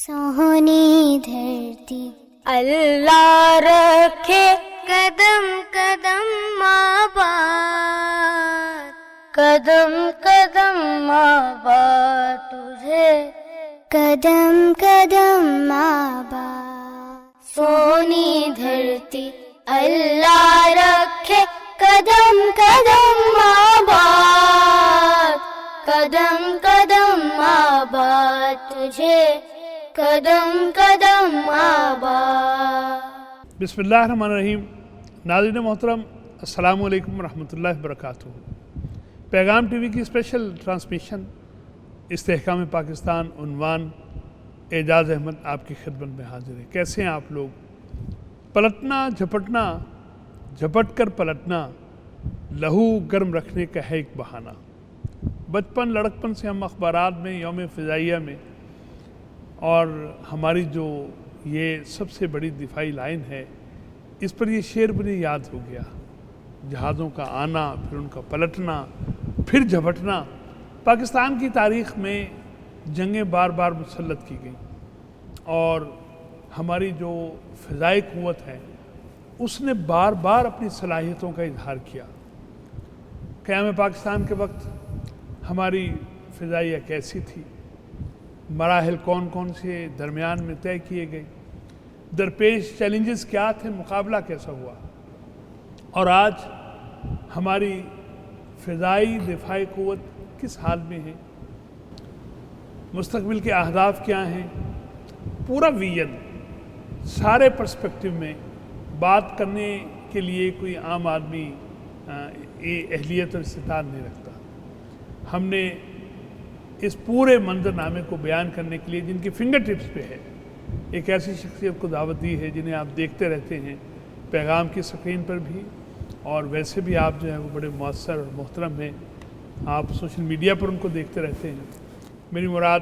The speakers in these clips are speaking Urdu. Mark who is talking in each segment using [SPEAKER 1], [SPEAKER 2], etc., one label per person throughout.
[SPEAKER 1] سونی دھرتی اللہ رکھے قدم قدم آباد، قدم قدم آباد تجھے، قدم قدم آباد. سونی دھرتی اللہ رکھے قدم قدم آباد، قدم قدم آباد تجھے، قدم قدم آباد.
[SPEAKER 2] بسم اللہ الرحمن الرحیم. ناظرین محترم، السلام علیکم ورحمۃ اللہ وبرکاتہ. پیغام ٹی وی کی اسپیشل ٹرانسمیشن استحکام پاکستان عنوان اعجاز احمد آپ کی خدمت میں حاضر ہے. کیسے ہیں آپ لوگ؟ پلٹنا جھپٹنا، جھپٹ کر پلٹنا، لہو گرم رکھنے کا ہے ایک بہانہ. بچپن لڑکپن سے ہم اخبارات میں، یوم فضائیہ میں، اور ہماری جو یہ سب سے بڑی دفاعی لائن ہے، اس پر یہ شعر مجھے یاد ہو گیا. جہازوں کا آنا، پھر ان کا پلٹنا، پھر جھپٹنا. پاکستان کی تاریخ میں جنگیں بار بار مسلط کی گئیں، اور ہماری جو فضائی قوت ہے اس نے بار بار اپنی صلاحیتوں کا اظہار کیا. قیام پاکستان کے وقت ہماری فضائیہ کیسی تھی، مراحل کون کون سے درمیان میں طے کیے گئے، درپیش چیلنجز کیا تھے، مقابلہ کیسا ہوا، اور آج ہماری فضائی دفاعی قوت کس حال میں ہے، مستقبل کے اہداف کیا ہیں. پورا ویژن سارے پرسپیکٹیو میں بات کرنے کے لیے کوئی عام آدمی اہلیت اور استطاعت نہیں رکھتا. ہم نے اس پورے منظرنامے کو بیان کرنے کے لیے جن کی فنگر ٹپس پہ ہے، ایک ایسی شخصیت کو دعوت دی ہے جنہیں آپ دیکھتے رہتے ہیں پیغام کی سکرین پر بھی، اور ویسے بھی آپ جو ہے وہ بڑے مؤثر اور محترم ہیں. آپ سوشل میڈیا پر ان کو دیکھتے رہتے ہیں. میری مراد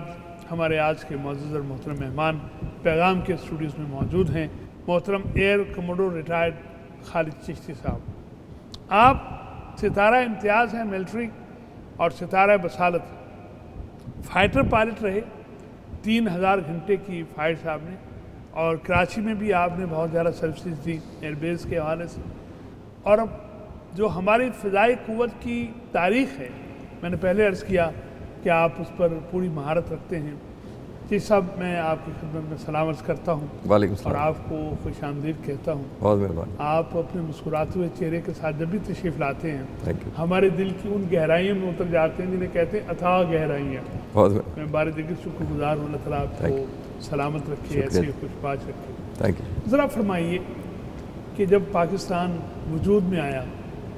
[SPEAKER 2] ہمارے آج کے معزز اور محترم مہمان پیغام کے اسٹوڈیوز میں موجود ہیں، محترم ایئر کموڈور ریٹائرڈ خالد چشتی صاحب. آپ ستارہ امتیاز ہیں ملٹری اور ستارہ بصالت. فائٹر پائلٹ رہے، 3000 گھنٹے کی فائٹس آپ نے، اور کراچی میں بھی آپ نے بہت زیادہ سروسز دی ایئر بیس کے حوالے سے. اور اب جو ہماری فضائی قوت کی تاریخ ہے، میں نے پہلے عرض کیا کہ آپ اس پر پوری مہارت رکھتے ہیں. جی صاحب، میں آپ کی خدمت میں سلام عرض کرتا ہوں.
[SPEAKER 3] وعلیکم السلام.
[SPEAKER 2] اور آپ کو خوش آمدید کہتا ہوں.
[SPEAKER 3] بہت مہربانی.
[SPEAKER 2] آپ اپنے مسکراتے ہوئے چہرے کے ساتھ جب بھی تشریف لاتے ہیں
[SPEAKER 3] تھینک یو.
[SPEAKER 2] ہمارے دل کی ان گہرائیوں میں اتر جاتے ہیں جنہیں کہتے ہیں اتھاہ گہرائیاں.
[SPEAKER 3] بہت
[SPEAKER 2] میں بار دیگر شکر گزار ہوں. اللہ تعالیٰ آپ کو سلامت رکھے، ایسے خوش باش رکھے.
[SPEAKER 3] Thank you.
[SPEAKER 2] ذرا فرمائیے کہ جب پاکستان وجود میں آیا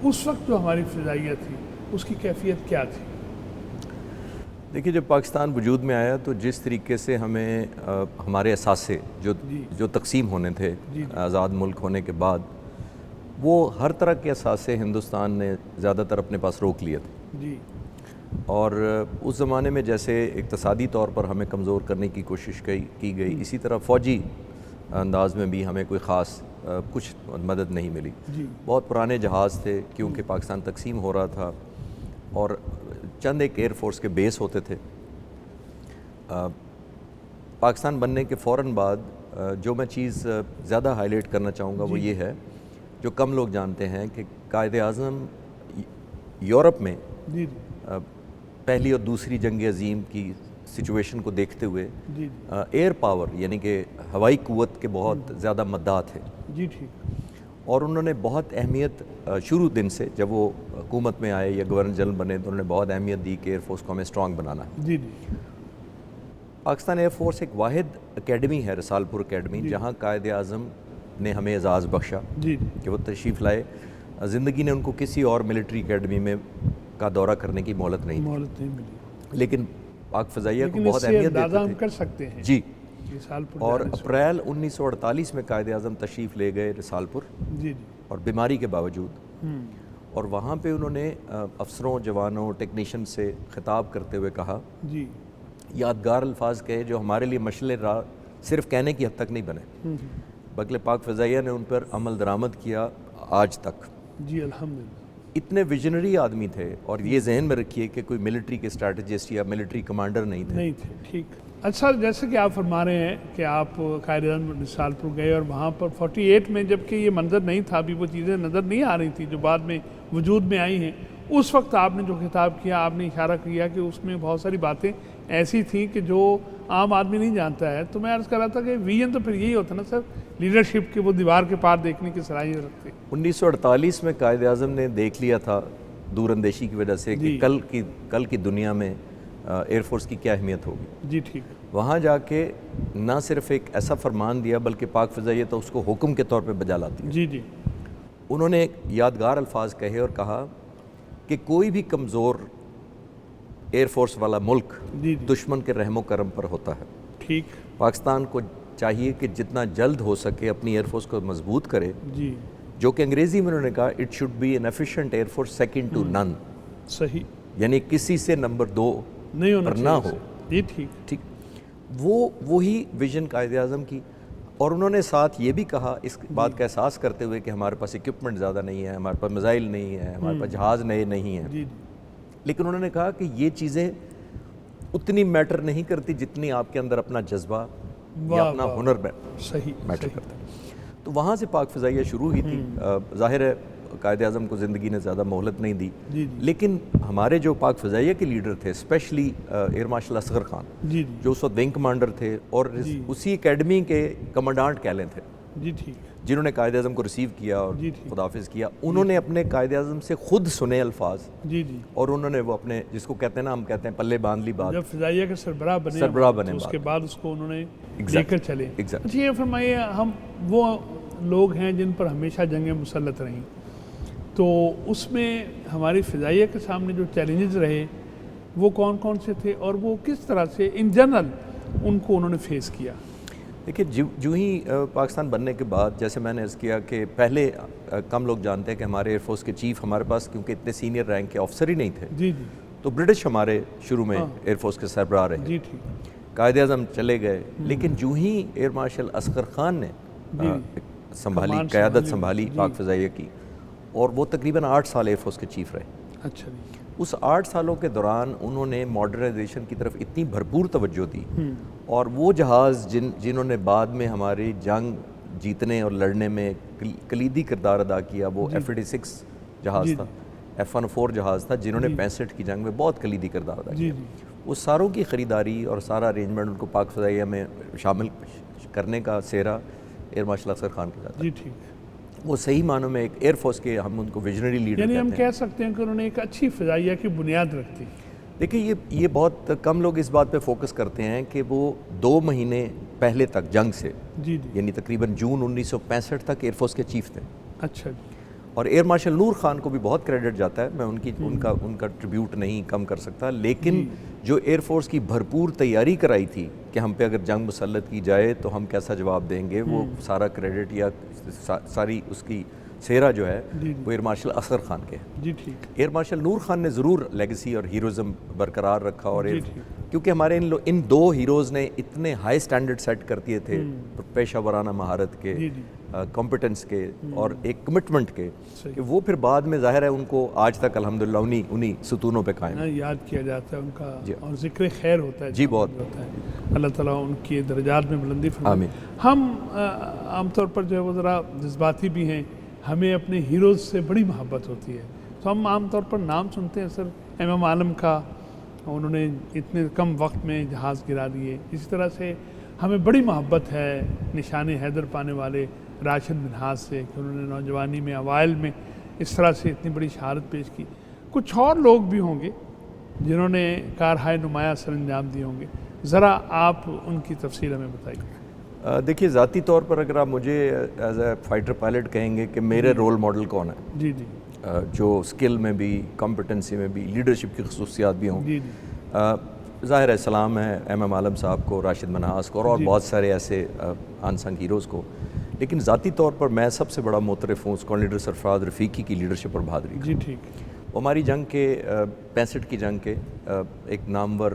[SPEAKER 2] اس وقت جو ہماری فضائیہ تھی اس کی کیفیت کیا تھی؟
[SPEAKER 3] دیکھیے، جب پاکستان وجود میں آیا تو جس طریقے سے ہمیں ہمارے اثاثے جو تقسیم ہونے تھے آزاد ملک ہونے کے بعد، وہ ہر طرح کے اثاثے ہندوستان نے زیادہ تر اپنے پاس روک لیے تھے.
[SPEAKER 2] جی.
[SPEAKER 3] اور اس زمانے میں جیسے اقتصادی طور پر ہمیں کمزور کرنے کی کوشش کی گئی، اسی طرح فوجی انداز میں بھی ہمیں کوئی خاص کچھ مدد نہیں ملی. بہت پرانے جہاز تھے کیونکہ پاکستان تقسیم ہو رہا تھا، اور چند ایک ایئر فورس کے بیس ہوتے تھے. پاکستان بننے کے فوراً بعد جو میں چیز زیادہ ہائی لائٹ کرنا چاہوں گا وہ یہ ہے، جو کم لوگ جانتے ہیں، کہ قائد اعظم یورپ میں پہلی اور دوسری جنگ عظیم کی سچویشن کو دیکھتے ہوئے ایئر پاور یعنی کہ ہوائی قوت کے بہت زیادہ مداح تھے.
[SPEAKER 2] جی ٹھیک.
[SPEAKER 3] اور انہوں نے بہت اہمیت شروع دن سے، جب وہ حکومت میں آئے یا گورنر جنرل بنے، تو انہوں نے بہت اہمیت دی کہ ایئر فورس کو ہمیں اسٹرانگ بنانا ہے.
[SPEAKER 2] جی.
[SPEAKER 3] پاکستان ایئر فورس ایک واحد اکیڈمی ہے، رسال پور اکیڈمی، جہاں قائد اعظم نے ہمیں اعزاز بخشا کہ وہ تشریف لائے. زندگی نے ان کو کسی اور ملٹری اکیڈمی میں کا دورہ کرنے کی مہلت نہیں ملی، لیکن پاک فضائیہ کو بہت اہمیت دیتے
[SPEAKER 2] ہم کر سکتے ہیں.
[SPEAKER 3] جی. اور اپریل 1948 میں قائد اعظم تشریف لے گئے رسال پور، اور بیماری کے باوجود. اور وہاں پہ انہوں نے افسروں، جوانوں، ٹیکنیشین سے خطاب کرتے ہوئے کہا، یادگار الفاظ کہے جو ہمارے لیے مشعل راہ صرف کہنے کی حد تک نہیں بنے، بلکہ پاک فضائیہ نے ان پر عمل درآمد کیا آج تک.
[SPEAKER 2] جی الحمدللہ.
[SPEAKER 3] اتنے ویژنری آدمی تھے، اور یہ ذہن میں رکھیے کہ کوئی ملٹری کے اسٹریٹجسٹ یا ملٹری کمانڈر نہیں تھے.
[SPEAKER 2] ٹھیک. اچھا، جیسے کہ آپ فرما رہے ہیں کہ آپ قائد اعظم رسالپور گئے اور وہاں پر 48 میں جب کہ یہ منظر نہیں تھا، ابھی وہ چیزیں نظر نہیں آ رہی تھیں جو بعد میں وجود میں آئی ہیں، اس وقت آپ نے جو خطاب کیا، آپ نے اشارہ کیا کہ اس میں بہت ساری باتیں ایسی تھیں کہ جو عام آدمی نہیں جانتا ہے. تو میں عرض کر رہا تھا کہ ویژن تو پھر یہی ہوتا نا سر، لیڈرشپ کے وہ دیوار کے پار دیکھنے کی صلاحیت رکھتے.
[SPEAKER 3] 1948 میں قائد اعظم نے دیکھ لیا تھا دور اندیشی کی وجہ سے کہ کل کی دنیا میں ایئر فورس کی کیا اہمیت ہوگی.
[SPEAKER 2] جی ٹھیک ہے.
[SPEAKER 3] وہاں جا کے نہ صرف ایک ایسا فرمان دیا بلکہ پاک فضائیہ تو اس کو حکم کے طور پہ بجا لاتی ہے.
[SPEAKER 2] جی جی.
[SPEAKER 3] انہوں نے یادگار الفاظ کہے اور کہا کہ کوئی بھی کمزور ایئر فورس والا ملک دشمن کے رحم و کرم پر ہوتا ہے.
[SPEAKER 2] ٹھیک.
[SPEAKER 3] پاکستان کو چاہیے کہ جتنا جلد ہو سکے اپنی ایئر فورس کو مضبوط کرے.
[SPEAKER 2] جی.
[SPEAKER 3] جو کہ انگریزی میں انہوں نے کہا it should be an efficient air force second to none.
[SPEAKER 2] صحیح.
[SPEAKER 3] یعنی کسی سے نمبر 2
[SPEAKER 2] نہیں
[SPEAKER 3] نہ ہو.
[SPEAKER 2] جی ٹھیک.
[SPEAKER 3] ٹھیک. وہی ویژن قائد اعظم کی. اور انہوں نے ساتھ یہ بھی کہا اس بات کا احساس کرتے ہوئے کہ ہمارے پاس اکوپمنٹ زیادہ نہیں ہے، ہمارے پاس میزائل نہیں ہے، ہمارے پاس جہاز نئے نہیں ہیں.
[SPEAKER 2] جی.
[SPEAKER 3] لیکن انہوں نے کہا کہ یہ چیزیں اتنی میٹر نہیں کرتی جتنی آپ کے اندر اپنا جذبہ یا اپنا ہنر میٹر کرتا ہے. تو وہاں سے پاک فضائیہ شروع ہوئی تھی. ظاہر ہے قائد اعظم کو زندگی نے زیادہ مہلت نہیں دی. لیکن ہمارے جو پاک فضائیہ کے لیڈر تھے، specially air marshal Asghar Khan جو اس وقت ونگ کمانڈر تھے اور اسی اکیڈمی کے کمانڈانٹ کہہ لیں تھے، جنہوں نے قائد اعظم کو ریسیو کیا اور خداحافظ کیا، انہوں نے اپنے قائد اعظم سے خود سنے الفاظ اور انہوں نے وہ اپنے جس کو کہتے ہیں نا، ہم کہتے ہیں پلے باندھ لی بات.
[SPEAKER 2] جب فضائیہ کے سربراہ بنے اس کے بعد اس کو انہوں نے لے کر چلے. اچھا یہ فرمائیے، ہم وہ لوگ ہیں جن پر ہمیشہ جنگیں مسلط رہیں، تو اس میں ہماری فضائیہ کے سامنے جو چیلنجز رہے وہ کون کون سے تھے اور وہ کس طرح سے ان جنرل ان کو انہوں نے فیس کیا؟
[SPEAKER 3] دیکھیے، جو ہی پاکستان بننے کے بعد، جیسے میں نے عرض کیا کہ پہلے کم لوگ جانتے ہیں کہ ہمارے ایئر فورس کے چیف ہمارے پاس کیونکہ اتنے سینئر رینک کے آفسر ہی نہیں تھے. جی. تو برٹش ہمارے شروع میں ایئر فورس کے سربراہ رہے.
[SPEAKER 2] جی ٹھیک.
[SPEAKER 3] قائد اعظم چلے گئے، لیکن جو ہی ایئر مارشل اصغر خان نے سنبھالی، قیادت سنبھالی پاک فضائیہ کی، اور وہ تقریباً 8 سال ایئر فورس کے چیف رہے.
[SPEAKER 2] اچھا.
[SPEAKER 3] اس 8 سالوں کے دوران انہوں نے ماڈرنائزیشن کی طرف اتنی بھرپور توجہ دی، اور وہ جہاز جنہوں نے بعد میں ہماری جنگ جیتنے اور لڑنے میں کلیدی کردار ادا کیا، وہ F-86 جہاز تھا، F-104 جہاز تھا، جنہوں نے 65 کی جنگ میں بہت کلیدی کردار ادا کیا. اس ساروں کی خریداری اور سارا ارینجمنٹ ان کو پاک فضائیہ میں شامل کرنے کا سہرا ایئر مارشل اصغر خان کے ساتھ.
[SPEAKER 2] جی ٹھیک.
[SPEAKER 3] وہ صحیح معنوں میں ایک ایئر فورس کے ہم ان کو ویژنری لیڈر کہتے ہیں.
[SPEAKER 2] یعنی ہم کہہ سکتے ہیں کہ انہوں نے ایک اچھی فضائیہ کی بنیاد رکھی.
[SPEAKER 3] دیکھیں، یہ بہت کم لوگ اس بات پہ فوکس کرتے ہیں کہ وہ 2 مہینے پہلے تک جنگ سے، یعنی تقریباً جون 1965 تک ایئر فورس کے چیف تھے.
[SPEAKER 2] اچھا.
[SPEAKER 3] اور ایئر مارشل نور خان کو بھی بہت کریڈٹ جاتا ہے، میں ان کا ٹریبیوٹ نہیں کم کر سکتا. لیکن جو ایئر فورس کی بھرپور تیاری کرائی تھی کہ ہم پہ اگر جنگ مسلط کی جائے تو ہم کیسا جواب دیں گے، وہ سارا کریڈٹ یا ساری اس کی سہرا جو ہے وہ ایئر مارشل اصغر خان کے ہے.
[SPEAKER 2] جی ٹھیک.
[SPEAKER 3] ایئر مارشل نور خان نے ضرور لیگیسی اور ہیروزم برقرار رکھا، اور کیونکہ ہمارے ان 2 ہیروز نے اتنے ہائی سٹینڈرڈ سیٹ کر دیے تھے پیشہ ورانہ مہارت کے، کمپٹنس کے اور ایک کمٹمنٹ کے، کہ وہ پھر بعد میں ظاہر ہے ان کو آج تک الحمدللہ انہی ستونوں پہ قائم
[SPEAKER 2] یاد کیا جاتا ہے ان کا، اور ذکر خیر ہوتا ہے.
[SPEAKER 3] جی بہت.
[SPEAKER 2] اللہ تعالیٰ ان کی درجات میں بلندی فرمائے.
[SPEAKER 3] آمین.
[SPEAKER 2] ہم عام طور پر جو ہے وہ ذرا جذباتی بھی ہیں، ہمیں اپنے ہیروز سے بڑی محبت ہوتی ہے، تو ہم عام طور پر نام سنتے ہیں سر امام عالم کا، انہوں نے اتنے کم وقت میں جہاز گرا دیے. اسی طرح سے ہمیں بڑی محبت ہے نشان حیدر پانے والے راشد منہاج سے، کہ انہوں نے نوجوانی میں اوائل میں اس طرح سے اتنی بڑی شہادت پیش کی. کچھ اور لوگ بھی ہوں گے جنہوں نے کارہائے نمایاں سر انجام دیے ہوں گے، ذرا آپ ان کی تفصیل ہمیں بتائیے.
[SPEAKER 3] دیکھیے، ذاتی طور پر اگر آپ مجھے ایز اے فائٹر پائلٹ کہیں گے کہ میرے رول ماڈل کون ہے،
[SPEAKER 2] جی
[SPEAKER 3] جو اسکل میں بھی، کمپٹنسی میں بھی، لیڈرشپ کی خصوصیات بھی ہوں، ظاہر ہے سلام ہے امام عالم صاحب کو، راشد منہاج کو، اور بہت سارے ایسے انسنگ ہیروز کو. لیکن ذاتی طور پر میں سب سے بڑا معترف ہوں اسکواڈرن لیڈر سرفراز رفیقی کی لیڈرشپ اور بہادری.
[SPEAKER 2] جی ٹھیک.
[SPEAKER 3] وہ ہماری جنگ کے 65 کی جنگ کے ایک نامور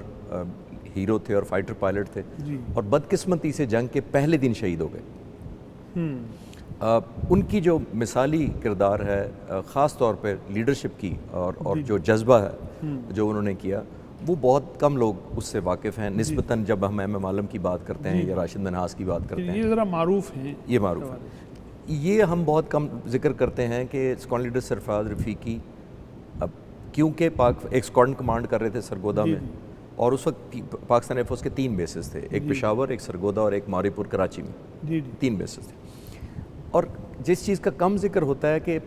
[SPEAKER 3] ہیرو تھے اور فائٹر پائلٹ تھے، اور بدقسمتی سے جنگ کے پہلے دن شہید ہو گئے. ان کی جو مثالی کردار ہے، خاص طور پہ لیڈرشپ کی اور جو جذبہ ہے جو انہوں نے کیا، وہ بہت کم لوگ اس سے واقف ہیں نسبتاً جب ہم ایم عالم کی بات کرتے ہیں یا راشد منہاس کی بات کرتے ہیں.
[SPEAKER 2] یہ ذرا معروف ہیں,
[SPEAKER 3] یہ معروف ہے. یہ ہم بہت کم ذکر کرتے ہیں کہ اسکواڈرن لیڈر سرفراز رفیقی اب کیونکہ ایک اسکواڈرن کمانڈ کر رہے تھے سرگودا میں, اور اس وقت پاکستان ایئر فورس کے 3 بیسز تھے, ایک پشاور, ایک سرگودا اور ایک ماوری پور کراچی میں, 3 بیسز تھے. اور جس چیز کا کم ذکر ہوتا ہے کہ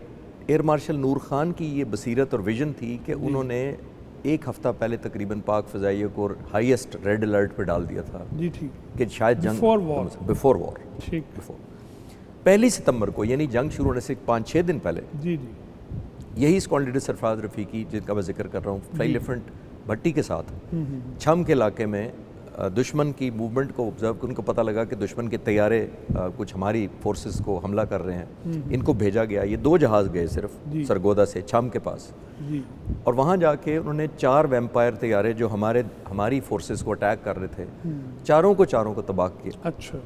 [SPEAKER 3] ایئر مارشل نور خان کی یہ بصیرت اور ویژن تھی کہ انہوں نے 1 ہفتہ پہلے تقریباً پاک فضائیہ کو ہائیسٹ ریڈ الرٹ پہ ڈال دیا تھا کہ شاید جنگ بیفور وار 1 ستمبر کو, یعنی جنگ شروع ہونے سے 5-6 دن پہلے یہی اسکواڈرن لیڈر سرفراز رفیقی جن کا میں ذکر کر رہا ہوں فلائی لیفٹنٹ بھٹی کے ساتھ چھم کے علاقے میں دشمن کی موومنٹ کو آبزرو کر ان کو پتہ لگا کہ دشمن کے طیارے کچھ ہماری فورسز کو حملہ کر رہے ہیں, ان کو بھیجا گیا. یہ 2 جہاز گئے صرف سرگودا سے چھم کے پاس, اور وہاں جا کے انہوں نے 4 ویمپائر طیارے جو ہماری فورسز کو اٹیک کر رہے تھے چاروں کو تباہ کیا. اچھا.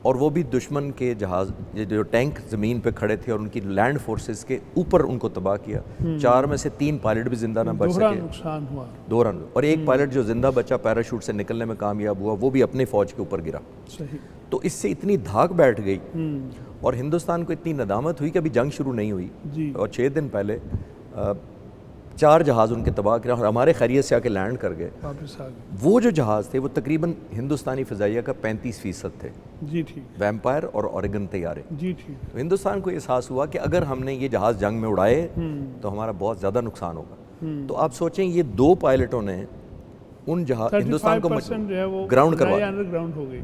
[SPEAKER 3] اور وہ بھی دشمن کے جہاز جو ٹینک زمین پہ کھڑے تھے اور ان کی لینڈ فورسز کے اوپر ان کو تباہ کیا. 4 میں سے 3 پائلٹ بھی زندہ نہ بچ سکے,
[SPEAKER 2] نقصان ہوا
[SPEAKER 3] 2 رن, اور ایک پائلٹ جو زندہ بچا پیراشوٹ سے نکلنے میں کامیاب ہوا وہ بھی اپنے فوج کے اوپر گرا. تو اس سے اتنی دھاک بیٹھ گئی اور ہندوستان کو اتنی ندامت ہوئی کہ ابھی جنگ شروع نہیں ہوئی اور 6 دن پہلے 4 جہاز ان کے تباہ کرے اور ہمارے خیریت سے آ کے لینڈ کر گئے. وہ جو جہاز تھے وہ تقریباً ہندوستانی فضائیہ کا 35% تھے, ویمپائر اور اوریگن طیارے. تو ہندوستان کو احساس ہوا کہ اگر ہم نے یہ جہاز جنگ میں اڑائے تو ہمارا بہت زیادہ نقصان ہوگا. تو آپ سوچیں یہ 2 پائلٹوں نے ان جہاز ہندوستان کو گراؤنڈ کروایا,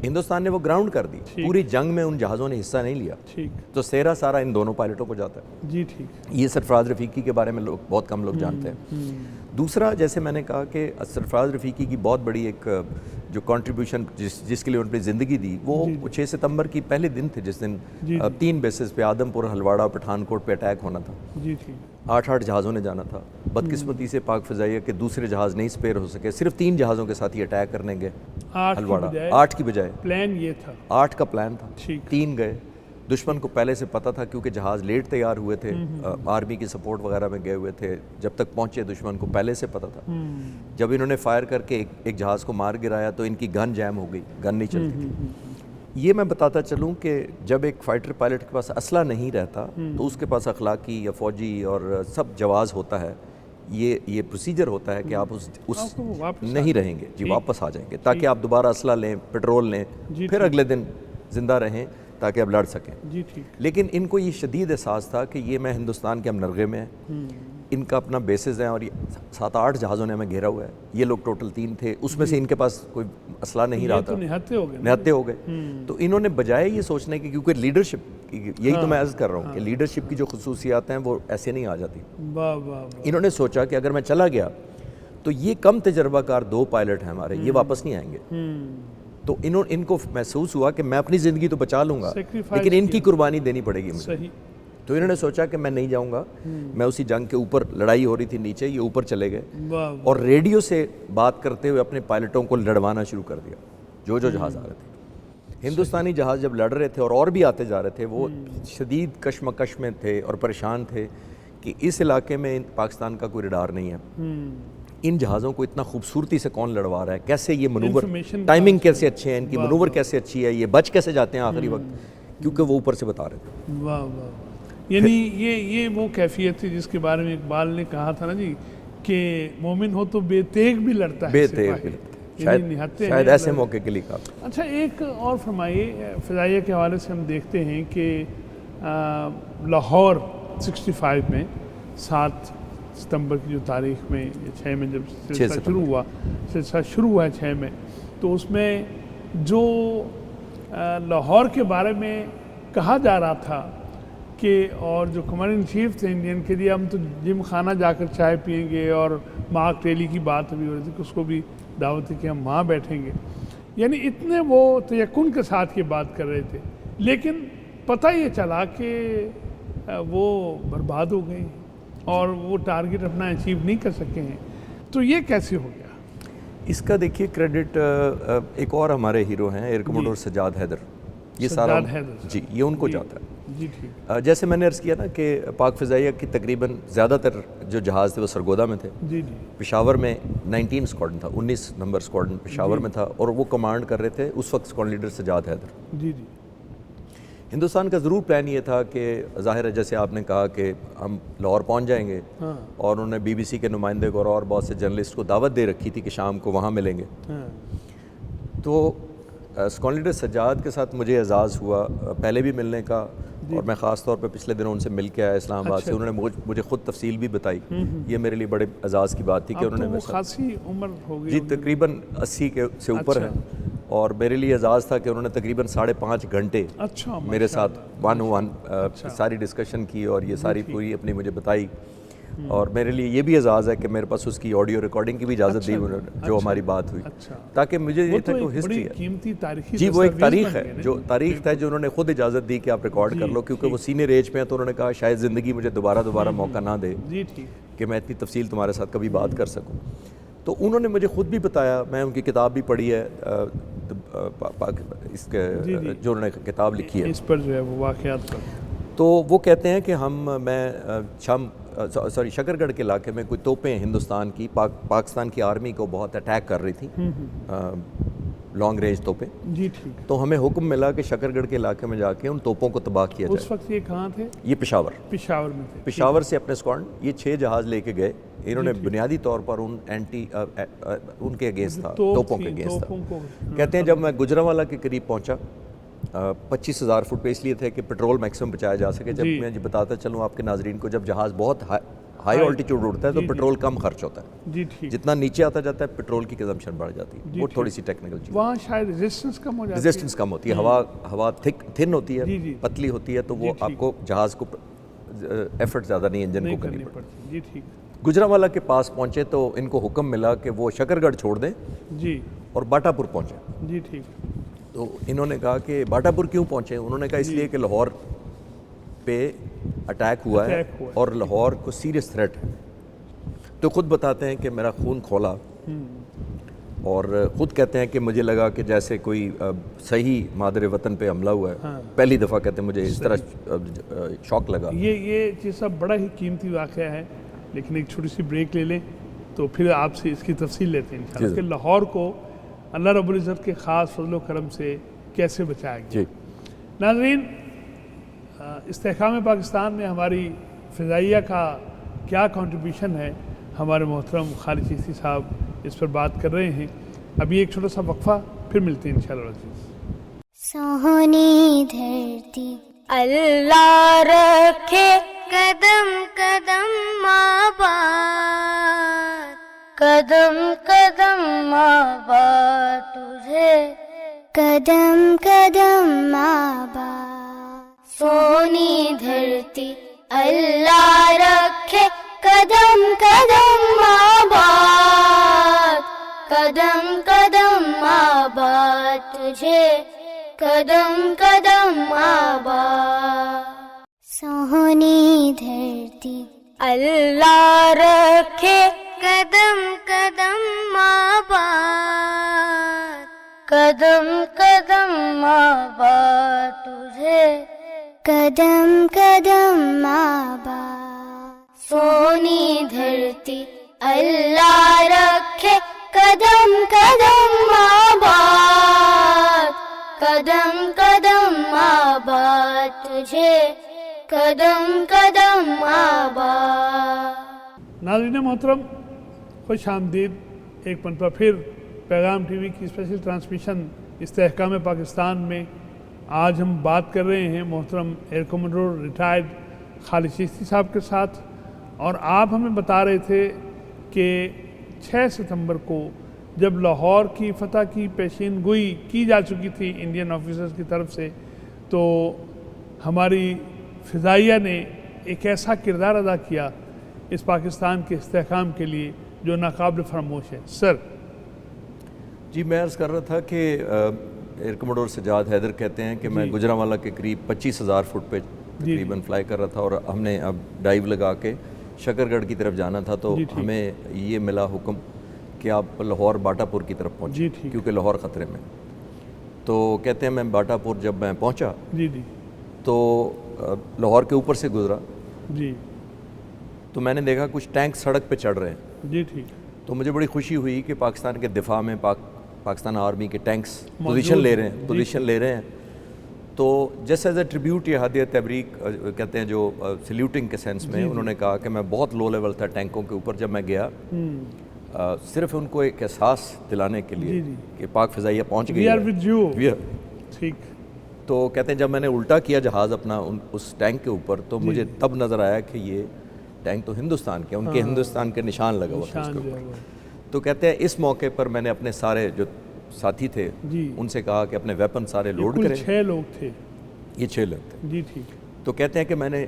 [SPEAKER 3] ہندوستان نے وہ گراؤنڈ کر دی. پوری جنگ میں ان جہازوں نے حصہ نہیں لیا, تو سیرا سارا ان دونوں پائلٹوں کو جاتا ہے. یہ سرفراز رفیقی کے بارے میں بہت کم لوگ جانتے ہیں. دوسرا, جیسے میں نے کہا کہ سرفراز رفیقی کی بہت بڑی ایک جو کنٹریبیوشن جس کے لیے انہوں نے زندگی دی وہ 6 ستمبر کی پہلے دن تھے جس دن 3 بیسز پہ آدم پور, ہلواڑا, پٹھان کوٹ پہ اٹیک ہونا تھا. 8 جہازوں نے جانا تھا. بدقسمتی سے پاک فضائیہ کے دوسرے جہاز نہیں سپیئر ہو سکے, صرف 3 جہازوں کے ساتھ یہ اٹیک کرنے گئے ہلواڑا. 8 کی بجائے
[SPEAKER 2] پلان یہ تھا,
[SPEAKER 3] 8 کا پلان تھا, 3 گئے. دشمن کو پہلے سے پتہ تھا کیونکہ جہاز لیٹ تیار ہوئے تھے, آرمی کی سپورٹ وغیرہ میں گئے ہوئے تھے, جب تک پہنچے دشمن کو پہلے سے پتہ تھا. جب انہوں نے فائر کر کے ایک جہاز کو مار گرایا تو ان کی گن جیم ہو گئی, گن نہیں چلتی تھی. یہ میں بتاتا چلوں کہ جب ایک فائٹر پائلٹ کے پاس اسلحہ نہیں رہتا تو اس کے پاس اخلاقی یا فوجی اور سب جواز ہوتا ہے, یہ پروسیجر ہوتا ہے کہ آپ اس نہیں رہیں گے, واپس آ جائیں گے تاکہ آپ دوبارہ اسلحہ لیں, پیٹرول لیں, پھر اگلے دن زندہ رہیں تاکہ آپ لڑ سکیں. لیکن ان کو یہ شدید احساس تھا کہ یہ میں ہندوستان کے ہم نرغے میں ہیں, ان کا اپنا بیسز ہیں اور 7-8 جہازوں نے ہمیں گھیرا ہوا ہے. یہ لوگ ٹوٹل 3 تھے, اس میں سے ان کے پاس کوئی اسلحہ نہیں رہا تھا, نہتے ہو گئے. تو انہوں نے بجائے یہ سوچنے کی, کیونکہ لیڈرشپ, یہی تو میں عرض کر رہا ہوں کہ لیڈرشپ کی جو خصوصیات ہیں وہ ایسے نہیں آ جاتی. انہوں نے سوچا کہ اگر میں چلا گیا تو یہ کم تجربہ کار 2 پائلٹ ہیں ہمارے, یہ واپس نہیں آئیں گے. تو ان کو محسوس ہوا کہ میں اپنی زندگی تو بچا لوں گا لیکن ان کی قربانی دینی پڑے گی مجھے. تو انہوں نے سوچا کہ میں نہیں جاؤں گا. میں اسی جنگ کے اوپر, لڑائی ہو رہی تھی نیچے, یہ اوپر چلے گئے اور ریڈیو سے بات کرتے ہوئے اپنے پائلٹوں کو لڑوانا شروع کر دیا جو جہاز آ رہے تھے. ہندوستانی جہاز جب لڑ رہے تھے اور بھی آتے جا رہے تھے, وہ شدید کشمکش میں تھے اور پریشان تھے کہ اس علاقے میں پاکستان کا کوئی ریڈار نہیں ہے, ان جہازوں کو اتنا خوبصورتی سے کون لڑوا رہا ہے, کیسے یہ منور, ٹائمنگ کیسے اچھے ہیں ان کی, منور کیسے اچھی ہے, یہ بچ کیسے جاتے ہیں آخری وقت, کیونکہ وہ اوپر سے بتا رہے تھے.
[SPEAKER 2] واہ واہ. یعنی یہ وہ کیفیت تھی جس کے بارے میں اقبال نے کہا تھا نا جی کہ مومن ہو تو بے تیغ بھی لڑتا ہے,
[SPEAKER 3] بے تیغ بھی لڑتا ہے, شاید ایسے موقع کے لیے کہا.
[SPEAKER 2] اچھا ایک اور فرمائیے, فضائیہ کے حوالے سے ہم دیکھتے ہیں کہ لاہور 65 میں 7 ستمبر کی جو تاریخ میں 6 میں جب سلسلہ شروع ہوا ہے 6 میں, تو اس میں جو لاہور کے بارے میں کہا جا رہا تھا کہ, اور جو کمانڈر ان چیف تھے انڈین کے لیے, ہم تو جم خانہ جا کر چائے پئیں گے, اور مارک ٹیلی کی بات بھی ہو رہی تھی کہ اس کو بھی دعوت تھی کہ ہم وہاں بیٹھیں گے. یعنی اتنے وہ تیقن کے ساتھ یہ بات کر رہے تھے, لیکن پتہ یہ چلا کہ وہ برباد ہو گئے اور وہ ٹارگٹ اپنا اچیو نہیں کر سکے ہیں. تو یہ کیسے ہو گیا؟
[SPEAKER 3] اس کا دیکھیے کریڈٹ ایک اور ہمارے ہیرو ہیں ایئر کموڈور سجاد حیدر, یہ سارا جی یہ ان کو جاتا ہے.
[SPEAKER 2] جی ٹھیک.
[SPEAKER 3] جیسے میں نے عرض کیا نا کہ پاک فضائیہ کی تقریباً زیادہ تر جو جہاز تھے وہ سرگودا میں تھے.
[SPEAKER 2] جی جی.
[SPEAKER 3] پشاور میں 19 اسکواڈن تھا, 19 نمبر اسکواڈن پشاور میں تھا, اور وہ کمانڈ کر رہے تھے اس وقت اسکواڈن لیڈر سجاد حیدر.
[SPEAKER 2] جی جی.
[SPEAKER 3] ہندوستان کا ضرور پلان یہ تھا کہ ظاہر ہے جیسے آپ نے کہا کہ ہم لاہور پہنچ جائیں گے, اور انہوں نے بی بی سی کے نمائندے کو اور بہت سے جرنلسٹ کو دعوت دے رکھی تھی کہ شام کو وہاں ملیں گے. تو اسکواڈن لیڈر سجاد کے ساتھ مجھے اعزاز ہوا پہلے بھی ملنے کا, اور میں خاص طور پہ پچھلے دنوں ان سے مل کے آیا اسلام آباد سے. انہوں نے مجھے خود تفصیل بھی بتائی. یہ میرے لیے بڑے اعزاز کی بات تھی کہ انہوں نے
[SPEAKER 2] خاصی عمر ہو گئی.
[SPEAKER 3] جی تقریباً 80 سے اوپر ہے, اور میرے لیے اعزاز تھا کہ انہوں نے تقریباً 5.5 گھنٹے میرے ساتھ 1-on-1 ساری ڈسکشن کی, اور یہ ساری پوری اپنی مجھے بتائی. اور میرے لیے یہ بھی اعزاز ہے کہ میرے پاس اس کی آڈیو ریکارڈنگ کی بھی اجازت دی انہوں نے, جو ہماری بات ہوئی, تاکہ مجھے یہ تھا کہ ہسٹری ہے. جی وہ ایک تاریخ ہے, جو تاریخ ہے جو انہوں نے خود اجازت دی کہ آپ ریکارڈ کر لو, کیونکہ وہ سینئر ایج پہ ہیں. تو انہوں نے کہا شاید زندگی مجھے دوبارہ موقع نہ دے کہ میں اتنی تفصیل تمہارے ساتھ کبھی بات کر سکوں. تو انہوں نے مجھے خود بھی بتایا, میں ان کی کتاب بھی پڑھی ہے, اس کے جو انہوں نے کتاب لکھی ہے
[SPEAKER 2] اس پر جو ہے وہ واقعات پر.
[SPEAKER 3] تو وہ کہتے ہیں کہ میں شکر گڑھ کے علاقے میں کوئی توپیں ہندوستان کی پاکستان کی آرمی کو بہت اٹیک کر رہی تھیں, لانگ رینج توپیں. جی ٹھیک. تو ہمیں حکم ملا کہ شکر گڑھ کے علاقے میں جا کے ان توپوں کو تباہ کیا جائے.
[SPEAKER 2] اس وقت یہ کہاں تھے؟
[SPEAKER 3] یہ پشاور میں تھے. پشاور سے اپنے اسکواڈن یہ 6 جہاز لے کے گئے. انہوں نے بنیادی طور پر ان کے اگینسٹ تھا, توپوں کے اگینسٹ تھا. کہتے ہیں جب میں گجرانوالہ کے قریب پہنچا, 25,000 فٹ پہ اس لیے تھے کہ پیٹرول میکسیمم بچایا جا سکے. جب میں بتاتا چلوں آپ کے ناظرین کو, جب جہاز بہت ہائی آلٹیٹیوڈ اڑتا ہے تو پیٹرول کم خرچ ہوتا ہے, جتنا نیچے آتا جاتا ہے پیٹرول کی کنزمپشن بڑھ جاتی ہے. وہ تھوڑی سی ٹیکنیکل چیز,
[SPEAKER 2] وہاں شاید ریزسٹنس کم ہوتی
[SPEAKER 3] ہے, ہوا تھن ہوتی ہے, پتلی ہوتی ہے, تو وہ آپ کو جہاز کو ایفرٹ زیادہ نہیں انجن کو کرنی پڑتی. گجرانوالہ کے پاس پہنچے تو ان کو حکم ملا کہ وہ شکر گڑھ چھوڑ دیں اور باٹا پور پہنچے.
[SPEAKER 2] جی ٹھیک.
[SPEAKER 3] تو انہوں نے کہا کہ باٹا پور کیوں پہنچے؟ انہوں نے کہا اس لیے کہ لاہور پہ اٹیک ہوا ہے اور لاہور کو سیریس تھریٹ ہے. تو خود بتاتے ہیں کہ میرا خون کھولا, اور خود کہتے ہیں کہ مجھے لگا کہ جیسے کوئی صحیح مادر وطن پہ حملہ ہوا ہے. پہلی دفعہ کہتے ہیں مجھے اس طرح شوق لگا.
[SPEAKER 2] یہ چیز سب بڑا ہی قیمتی واقعہ ہے, لیکن ایک چھوٹی سی بریک لے لیں تو پھر آپ سے اس کی تفصیل لیتے ہیں انشاءاللہ کہ لاہور کو اللہ رب العزت کے خاص فضل و کرم سے کیسے بچایا گیا. ناظرین, استحکام پاکستان میں ہماری فضائیہ کا کیا کنٹریبیوشن ہے, ہمارے محترم خالد چشتی صاحب اس پر بات کر رہے ہیں. ابھی ایک چھوٹا سا وقفہ, پھر ملتے ہیں انشاءاللہ عزیز.
[SPEAKER 1] سہنی دھرتی اللہ رکھے قدم قدم آباد, قدم قدم آباد تجھے, قدم قدم آباد. سونی دھرتی اللہ رکھے قدم قدم آباد, قدم قدم آباد تجھے, قدم قدم آباد. سونی دھرتی اللہ رکھے قدم قدم آباد, قدم قدم آباد تجھے, قدم قدم آباد. سونی دھرتی اللہ رکھے قدم قدم آباد, قدم قدم آباد تجھے, قدم قدم آباد.
[SPEAKER 2] ناظرین محترم, خوش آمدید ایک مرتبہ پھر پیغام ٹی وی کی اسپیشل ٹرانسمیشن استحکام پاکستان میں. آج ہم بات کر رہے ہیں محترم ایئر کمانڈر ریٹائرڈ خالد چشتی صاحب کے ساتھ, اور آپ ہمیں بتا رہے تھے کہ 6 ستمبر کو جب لاہور کی فتح کی پیشین گوئی کی جا چکی تھی انڈین آفیسرز کی طرف سے, تو ہماری فضائیہ نے ایک ایسا کردار ادا کیا اس پاکستان کے استحکام کے لیے جو ناقابل فراموش ہے. سر
[SPEAKER 3] جی, میں عرض کر رہا تھا کہ ایئر کموڈور سجاد حیدر کہتے ہیں کہ میں گجرانوالہ کے قریب 25,000 فٹ پہ تقریباً فلائی کر رہا تھا, اور ہم نے اب ڈائیو لگا کے شکر گڑھ کی طرف جانا تھا. تو ہمیں یہ ملا حکم کہ آپ لاہور باٹا پور کی طرف پہنچیں, کیونکہ لاہور خطرے میں. تو کہتے ہیں میں باٹا پور جب میں پہنچا تو لاہور کے اوپر سے گزرا
[SPEAKER 2] جی
[SPEAKER 3] تو میں نے دیکھا کچھ ٹینک سڑک پہ چڑھ رہے ہیں.
[SPEAKER 2] جی ٹھیک.
[SPEAKER 3] تو مجھے بڑی خوشی ہوئی کہ پاکستان کے دفاع میں پاکستان آرمی کے ٹینکس پوزیشن لے رہے ہیں. تو جیسے ایز اے ٹریبیوٹ یہ ہادیہ تبریک کہتے ہیں جو سلیوٹنگ کے سینس میں انہوں نے کہا کہ میں بہت لو لیول تھا ٹینکوں کے اوپر جب میں گیا, صرف ان کو ایک احساس دلانے کے لیے کہ پاک فضائیہ پہنچ گئی ہے.
[SPEAKER 2] ٹھیک.
[SPEAKER 3] تو کہتے ہیں جب میں نے الٹا کیا جہاز اپنا اس ٹینک کے اوپر تو مجھے تب نظر آیا کہ یہ ٹینک تو ہندوستان کے, ان کے ہندوستان کے نشان لگا ہوا تھا اس کے اوپر. تو کہتے ہیں اس موقع پر میں نے اپنے سارے جو ساتھی تھے ان سے کہا کہ اپنے ویپن سارے لوڈ کریں.
[SPEAKER 2] 6 لوگ تھے.
[SPEAKER 3] یہ 6 لوگ تھے.
[SPEAKER 2] جی ٹھیک.
[SPEAKER 3] تو کہتے ہیں کہ میں نے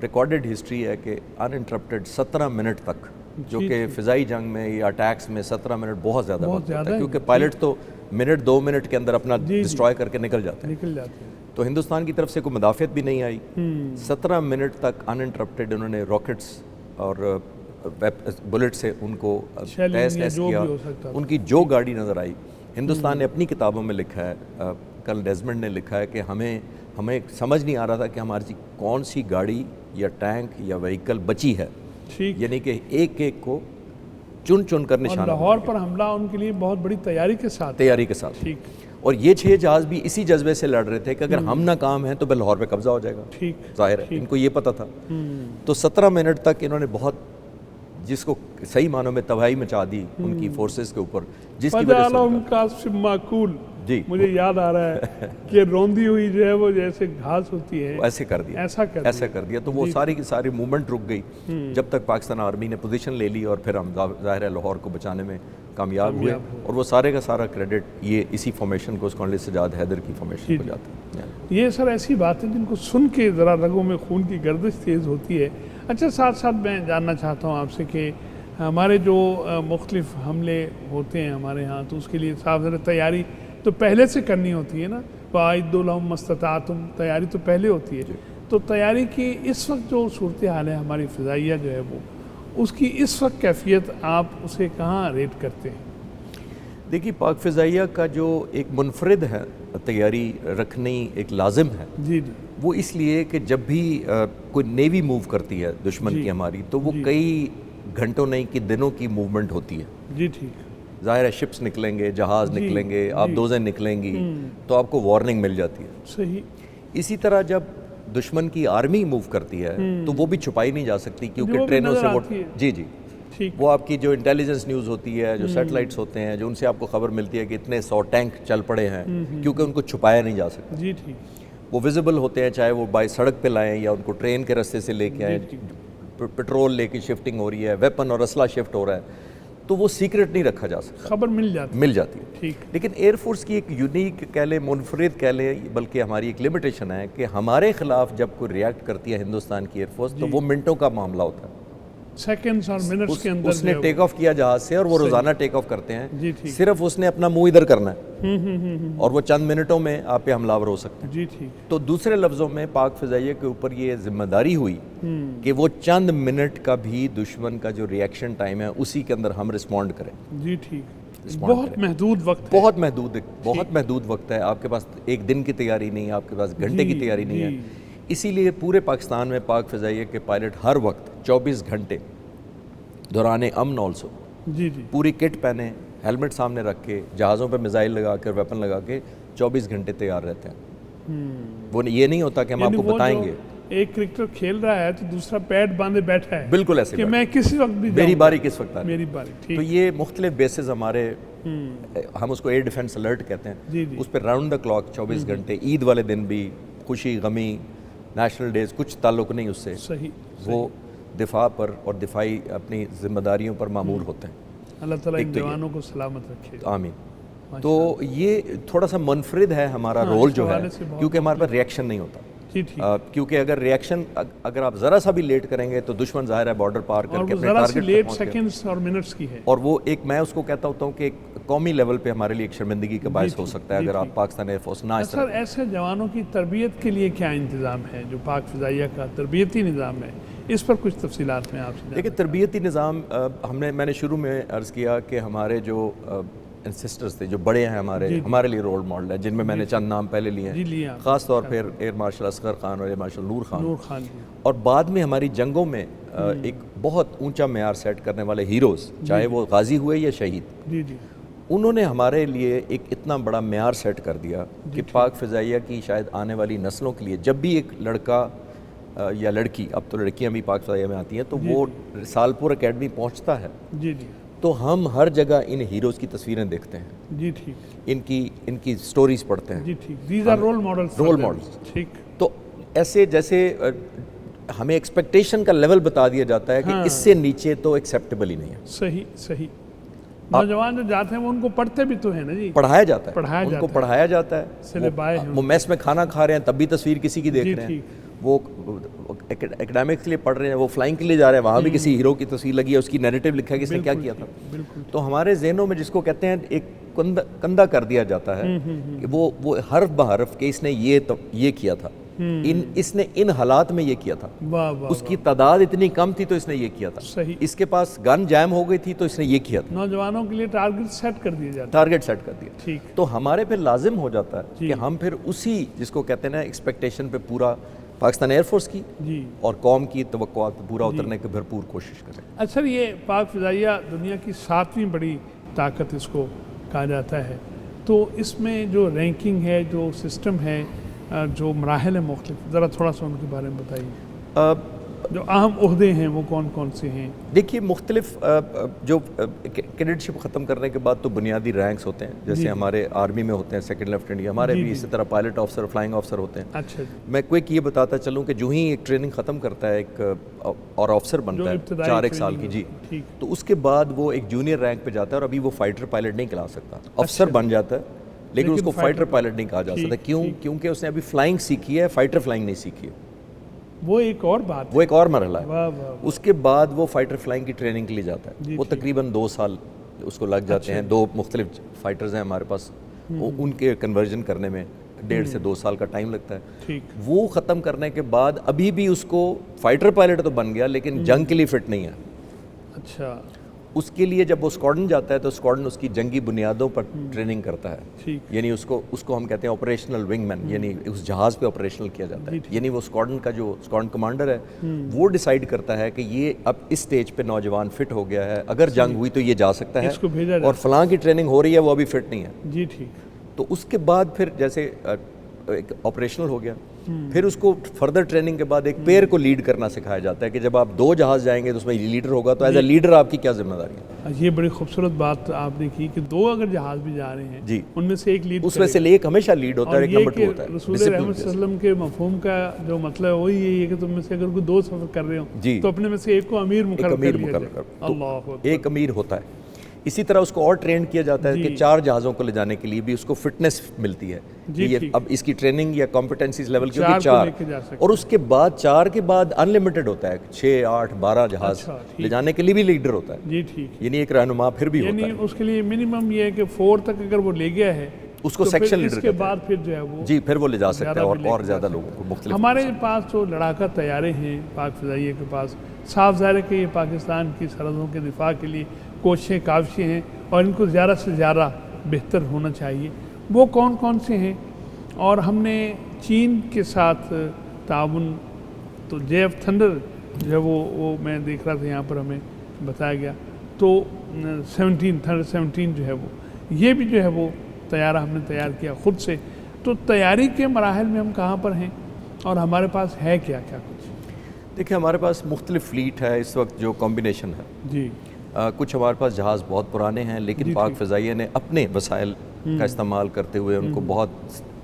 [SPEAKER 3] ریکارڈڈ ہسٹری ہے کہ ان انٹرپٹڈ 17 منٹ تک, جو کہ فضائی جنگ میں یا اٹیکس میں 17 منٹ بہت زیادہ وقت ہوتا ہے, کیونکہ پائلٹ تو منٹ 2 منٹ کے اندر اپنا ڈسٹرائے کر کے نکل جاتے ہیں. تو ہندوستان کی طرف سے کوئی مدافعت بھی نہیں آئی. 17 منٹ تک ان انٹرپٹڈ انہوں نے راکٹس اور بلٹ سے ان کو ٹیسٹ کیا. ان کی جو گاڑی نظر آئی, ہندوستان نے اپنی کتابوں میں لکھا ہے, کل ڈیزمنڈ نے لکھا ہے کہ ہمیں سمجھ نہیں آ رہا تھا کہ ہماری کون سی گاڑی یا ٹینک یا وہیکل بچی ہے, یعنی کہ ایک ایک کو چن کر نشانہ.
[SPEAKER 2] لاہور پر حملہ ان کے لیے بہت بڑی تیاری کے ساتھ.
[SPEAKER 3] ٹھیک. اور یہ 6 جہاز بھی اسی جذبے سے لڑ رہے تھے کہ اگر ہم ناکام ہیں تو پھر لاہور پہ قبضہ ہو جائے گا. ظاہر ہے ان کو یہ پتہ تھا. تو 17 منٹ تک انہوں نے بہت, جس کو صحیح معنوں میں تباہی مچا دی ان کی فورسز کے اوپر, جس کی وجہ سے
[SPEAKER 2] معقول. مجھے یاد آ رہا ہے کہ روندی ہوئی جو ہے وہ جیسے گھاس ہوتی ہے
[SPEAKER 3] ایسے کر دیا. تو وہ ساری کی ساری موومنٹ رک گئی جب تک پاکستان آرمی نے پوزیشن لے لی, اور پھر ہم ظاہر ہے لاہور کو بچانے میں کامیاب ہوئے. اور وہ سارے کا سارا کریڈٹ یہ اسی فارمیشن کو کارنیل سجاد حیدر کی فارمیشن کو جاتا ہے.
[SPEAKER 2] یہ سر ایسی بات ہے جن کو سن کے ذرا رگوں میں خون کی گردش تیز ہوتی ہے. اچھا, ساتھ ساتھ میں جاننا چاہتا ہوں آپ سے کہ ہمارے جو مختلف حملے ہوتے ہیں ہمارے ہاں, تو اس کے لیے صاف ذرا تیاری تو پہلے سے کرنی ہوتی ہے نا. وَأَعِدُّوا لَهُم مَا اسْتَطَعْتُمْ, تیاری تو پہلے ہوتی ہے. تو تیاری کی اس وقت جو صورتحال ہے ہماری فضائیہ جو ہے وہ, اس کی اس وقت کیفیت آپ اسے کہاں ریٹ کرتے ہیں؟
[SPEAKER 3] دیکھیے, پاک فضائیہ کا جو ایک منفرد ہے تیاری رکھنی ایک لازم ہے.
[SPEAKER 2] جی.
[SPEAKER 3] وہ اس لیے کہ جب بھی کوئی نیوی موو کرتی ہے دشمن کی ہماری, تو وہ کئی گھنٹوں نہیں کہ دنوں کی موومنٹ ہوتی ہے.
[SPEAKER 2] جی ٹھیک.
[SPEAKER 3] ظاہر ہے شپس نکلیں گے, جہاز نکلیں گے, آپ دوزیں نکلیں گی, تو آپ کو وارننگ مل جاتی ہے.
[SPEAKER 2] صحیح.
[SPEAKER 3] اسی طرح جب دشمن کی آرمی موو کرتی ہے تو وہ بھی چھپائی نہیں جا سکتی, کیونکہ ٹرینوں سے وہ وہ آپ کی جو انٹیلیجنس نیوز ہوتی ہے, جو سیٹلائٹس ہوتے ہیں, جو ان سے آپ کو خبر ملتی ہے کہ اتنے 100 ٹینک چل پڑے ہیں, کیونکہ ان کو چھپایا نہیں جا سکتا.
[SPEAKER 2] جی ٹھیک.
[SPEAKER 3] وہ ویزیبل ہوتے ہیں, چاہے وہ بائی سڑک پہ لائیں یا ان کو ٹرین کے رستے سے لے کے آئیں, پیٹرول لے کے شفٹنگ ہو رہی ہے, ویپن اور اسلحہ شفٹ ہو رہا ہے, تو وہ سیکرٹ نہیں رکھا جا سکتا,
[SPEAKER 2] خبر مل جاتی ہے.
[SPEAKER 3] ٹھیک. لیکن ایئر فورس کی ایک یونیک کہہ لیں, منفرد کہہ لیں, بلکہ ہماری ایک لمیٹیشن ہے کہ ہمارے خلاف جب کوئی ریئیکٹ کرتی ہے ہندوستان کی ایئر فورس, تو وہ منٹوں کا معاملہ ہوتا ہے,
[SPEAKER 2] سیکنڈز اور منٹس کے اندر.
[SPEAKER 3] اس نے ٹیک آف کیا جہاز سے, اور وہ روزانہ ٹیک آف کرتے ہیں, صرف اس نے اپنا منہ ادھر کرنا ہے, اور وہ چند منٹوں میں آپ پہ حملہ آور ہو سکتے ہیں.
[SPEAKER 2] جی ٹھیک.
[SPEAKER 3] تو دوسرے لفظوں میں پاک فضائیہ کے اوپر یہ ذمہ داری ہوئی کہ وہ چند منٹ کا بھی دشمن کا جو ریئیکشن ٹائم ہے اسی کے اندر ہم رسپونڈ کریں.
[SPEAKER 2] جی ٹھیک. بہت محدود وقت ہے.
[SPEAKER 3] بہت محدود وقت ہے. آپ کے پاس ایک دن کی تیاری نہیں ہے, آپ کے پاس گھنٹے کی تیاری نہیں ہے. اسی لیے پورے پاکستان میں پاک فضائیہ کے پائلٹ ہر وقت 24 گھنٹے دوران امن آلسو پوری کٹ پہنے, ہیلمٹ سامنے رکھ کے, جہازوں پہ میزائل لگا کر, ویپن لگا کے 24 گھنٹے تیار رہتے ہیں. وہ یہ نہیں ہوتا کہ ہم آپ کو بتائیں گے
[SPEAKER 2] ایک کرکٹر کھیل رہا ہے تو دوسرا پیڈ باندھے بیٹھا ہے,
[SPEAKER 3] بالکل ایسے
[SPEAKER 2] کہ میں کسی وقت بھی
[SPEAKER 3] میری باری کس وقت آ
[SPEAKER 2] میری باری.
[SPEAKER 3] تو یہ مختلف بیسز ہمارے, ہم اس کو ایئر ڈیفنس الرٹ کہتے ہیں, اس پہ راؤنڈ دا کلاک 24 گھنٹے, عید والے دن بھی, خوشی غمی, نیشنل ڈیز, کچھ تعلق نہیں اس سے. وہ دفاع پر اور دفاعی اپنی ذمہ داریوں پر مامور ہوتے ہیں.
[SPEAKER 2] اللہ تعالیٰ ان جوانوں کو سلامت رکھے.
[SPEAKER 3] آمین. تو یہ تھوڑا سا منفرد ہے ہمارا رول جو ہے, کیونکہ ہمارے پاس ریئیکشن نہیں ہوتا. کیونکہ اگر ریئیکشن اگر آپ ذرا سا بھی لیٹ کریں گے تو دشمن ظاہر ہے بارڈر پار کر کے اپنے ٹارگٹ
[SPEAKER 2] لیٹ سیکنڈز اور منٹس کی ہے,
[SPEAKER 3] اور وہ ایک, میں اس کو کہتا ہوتا ہوں کہ ایک قومی لیول پہ ہمارے لیے ایک شرمندگی کا باعث ہو سکتا ہے اگر آپ پاکستان ایئر فورس نہ.
[SPEAKER 2] سر ایسے جوانوں کی تربیت کے لیے کیا انتظام ہے جو پاک فضائیہ کا تربیتی نظام ہے, اس پر کچھ تفصیلات میں آپ سے.
[SPEAKER 3] دیکھیں, تربیتی نظام میں نے شروع میں عرض کیا کہ ہمارے جو سسٹرز تھے جو بڑے ہیں ہمارے لیے رول ماڈل ہیں، جن میں میں نے چند نام پہلے لیے ہیں، خاص طور پہ ایئر مارشل اصغر خان اور ایئر مارشل نور خان، اور بعد میں ہماری جنگوں میں ایک بہت اونچا معیار سیٹ کرنے والے ہیروز، چاہے وہ غازی ہوئے یا شہید، انہوں نے ہمارے لیے ایک اتنا بڑا معیار سیٹ کر دیا کہ پاک فضائیہ کی شاید آنے والی نسلوں کے لیے جب بھی ایک لڑکا یا لڑکی، اب تو لڑکیاں بھی پاک فضائیہ میں آتی ہیں، تو وہ رسالپور اکیڈمی پہنچتا ہے تو ہم ہر جگہ ان ہیروز کی تصویریں دیکھتے ہیں، ان کی سٹوریز پڑھتے ہیں،
[SPEAKER 2] رول ماڈلز،
[SPEAKER 3] تو ایسے جیسے ہمیں ایکسپیکٹیشن کا لیول بتا دیا جاتا ہے کہ اس سے نیچے تو ایکسیپٹیبل ہی نہیں ہے۔
[SPEAKER 2] صحیح نوجوان جو جاتے ہیں وہ ان کو پڑھتے بھی تو ہیں نا جی،
[SPEAKER 3] پڑھایا جاتا ہے، ان کو پڑھایا جاتا ہے، وہ میس میں کھانا کھا رہے ہیں تب بھی تصویر کسی کی دیکھ رہے ہیں، وہ اکیڈمکس کے لیے پڑھ رہے ہیں، وہ فلائنگ کے لیے جا رہے ہیں، وہاں بھی کسی ہیرو کی تصویر لگی ہے، اس کی نیریٹو لکھا ہے کہ اس نے کیا کیا تھا۔ تو ہمارے ذہنوں میں جس کو کہتے ہیں ایک کندہ کر دیا جاتا ہے کہ وہ حرف بحرف کہ اس نے یہ کیا تھا، اس نے ان حالات میں یہ کیا تھا، اس کی تعداد اتنی کم تھی تو اس نے یہ کیا تھا، اس کے پاس گن جیم ہو گئی تھی تو اس نے یہ کیا تھا۔
[SPEAKER 2] نوجوانوں کے لیے ٹارگٹ سیٹ کر دیا،
[SPEAKER 3] تو ہمارے پہ لازم ہو جاتا ہے کہ ہم پھر اسی جس کو کہتے ہیں نا ایکسپیکٹیشن پہ پورا پاکستان ایئر فورس کی اور قوم کی توقعات پہ پورا اترنے کی بھرپور کوشش کریں۔
[SPEAKER 2] اچھا، یہ پاک فضائیہ دنیا کی 7ویں بڑی طاقت اس کو کہا جاتا ہے، تو اس میں جو رینکنگ ہے، جو سسٹم ہے، جو مراحل ہیں مختلف، ذرا تھوڑا سا ان کے بارے میں بتائیے، جو اہم عہدے ہیں وہ کون کون سے ہیں؟
[SPEAKER 3] دیکھیے مختلف جو کیڈٹشپ ختم کرنے کے بعد تو بنیادی رینکس ہوتے ہیں، جیسے ہمارے آرمی میں ہوتے ہیں سیکنڈ لیفٹیننٹ، ہمارے بھی اسی طرح پائلٹ آفسر، فلائنگ آفسر ہوتے ہیں۔
[SPEAKER 2] اچھا،
[SPEAKER 3] میں کوئی یہ بتاتا چلوں کہ جو ہی ایک ٹریننگ ختم کرتا ہے ایک اور آفسر بنتا ہے 4 سال کی، جی، تو اس کے بعد وہ ایک جونیئر رینک پہ جاتا ہے اور ابھی وہ فائٹر پائلٹ نہیں کھلا سکتا، افسر بن جاتا ہے لیکن اس کو فائٹر پائلٹ نہیں کہا جا سکتا۔ کیوں؟ کیونکہ اس نے ابھی فلائنگ سیکھی ہے، فائٹر فلائنگ نہیں سیکھی ہے،
[SPEAKER 2] وہ ایک اور بات،
[SPEAKER 3] وہ ایک اور مرحلہ ہے۔ اس کے بعد وہ فائٹر فلائنگ کی ٹریننگ کے لیے جاتا ہے، وہ تقریباً 2 سال اس کو لگ جاتے ہیں۔ 2 مختلف فائٹرز ہیں ہمارے پاس، ان کے کنورژن کرنے میں 1.5 سے 2 سال کا ٹائم لگتا ہے۔ وہ ختم کرنے کے بعد ابھی بھی اس کو فائٹر پائلٹ تو بن گیا لیکن جنگ کے لیے فٹ نہیں ہے۔
[SPEAKER 2] اچھا،
[SPEAKER 3] اس کے لیے جب وہ اسکواڈن جاتا ہے تو اسکواڈن اس کی جنگی بنیادوں پر ٹریننگ کرتا ہے، یعنی اس کو ہم کہتے ہیں آپریشنل ونگ مین، یعنی اس جہاز پہ آپریشنل کیا جاتا ہے، یعنی وہ اسکواڈن کا جو اسکواڈن کمانڈر ہے وہ ڈیسائیڈ کرتا ہے کہ یہ اب اس سٹیج پہ نوجوان فٹ ہو گیا ہے، اگر جنگ ہوئی تو یہ جا سکتا ہے، اور فلاں کی ٹریننگ ہو رہی ہے وہ ابھی فٹ نہیں ہے۔
[SPEAKER 2] جی ٹھیک۔
[SPEAKER 3] تو اس کے بعد پھر جیسے ایک آپریشنل ہو گیا، پھر اس کو فردر ٹریننگ کے بعد ایک پیئر کو لیڈ کرنا سکھایا جاتا ہے کہ جب آپ 2 جہاز جائیں گے تو اس میں لیڈر ہوگا، تو ایز اے لیڈر آپ کی کیا ذمہ داری ہے۔
[SPEAKER 2] یہ بڑی خوبصورت بات آپ نے کی کہ 2 اگر جہاز بھی جا رہے ہیں
[SPEAKER 3] جی،
[SPEAKER 2] ان میں سے ایک لیڈ،
[SPEAKER 3] اس میں سے ایک ہمیشہ لیڈ ہوتا ہے، ایک نمبر 2 ہوتا ہے۔
[SPEAKER 2] رسول رحمت صلی اللہ علیہ وسلم کے مفہوم کا جو مطلب وہی یہی ہے کہ تم میں سے اگر کوئی 2 سفر کر رہے ہو تو اپنے میں سے ایک کو امیر مقرر کر دیا جائے۔ اللہ اکبر،
[SPEAKER 3] ایک امیر ہوتا ہے۔ اسی طرح اس کو اور ٹرین کیا جاتا ہے کہ 4 جہازوں کو لے جانے کے لیے بھی اس کو فٹنس ملتی ہے، یہ اب اس کی ٹریننگ یا کمپیٹنسیز لیول کی ہوگی 4، اور اس کے بعد 4 کے بعد ان لمیٹڈ ہوتا ہے، 6، 8، 12 جہاز لے جانے کے لیے بھی لیڈر ہوتا ہے،
[SPEAKER 2] جی ٹھیک،
[SPEAKER 3] یعنی ایک رہنما پھر بھی ہوتا ہے۔
[SPEAKER 2] یعنی اس کے لیے منیمم یہ ہے کہ 4 تک اگر وہ لے گیا ہے
[SPEAKER 3] اس کو سیکشن لیڈر
[SPEAKER 2] کے بعد پھر جو ہے وہ
[SPEAKER 3] جی پھر وہ لے جا سکتا ہے اور زیادہ لوگوں کو مختلف۔
[SPEAKER 2] ہمارے پاس جو لڑاکا طیارے ہیں پاک فضائیہ کے پاس، صاف ظاہر ہے کہ یہ پاکستان کی سرحدوں کے دفاع کے لیے کوششیں کافی ہیں اور ان کو زیادہ سے زیادہ بہتر ہونا چاہیے۔ وہ کون کون سے ہیں؟ اور ہم نے چین کے ساتھ تعاون، تو جے ایف تھنڈر جو ہے وہ میں دیکھ رہا تھا یہاں پر ہمیں بتایا گیا، تو 17 جو ہے وہ یہ بھی جو ہے وہ طیارہ ہم نے تیار کیا خود سے۔ تو تیاری کے مراحل میں ہم کہاں پر ہیں اور ہمارے پاس ہے کیا کیا کچھ؟
[SPEAKER 3] دیکھیں ہمارے پاس مختلف فلیٹ ہے اس وقت جو کمبینیشن ہے،
[SPEAKER 2] جی
[SPEAKER 3] کچھ ہمارے پاس جہاز بہت پرانے ہیں لیکن پاک فضائیہ نے اپنے وسائل کا استعمال کرتے ہوئے ان کو بہت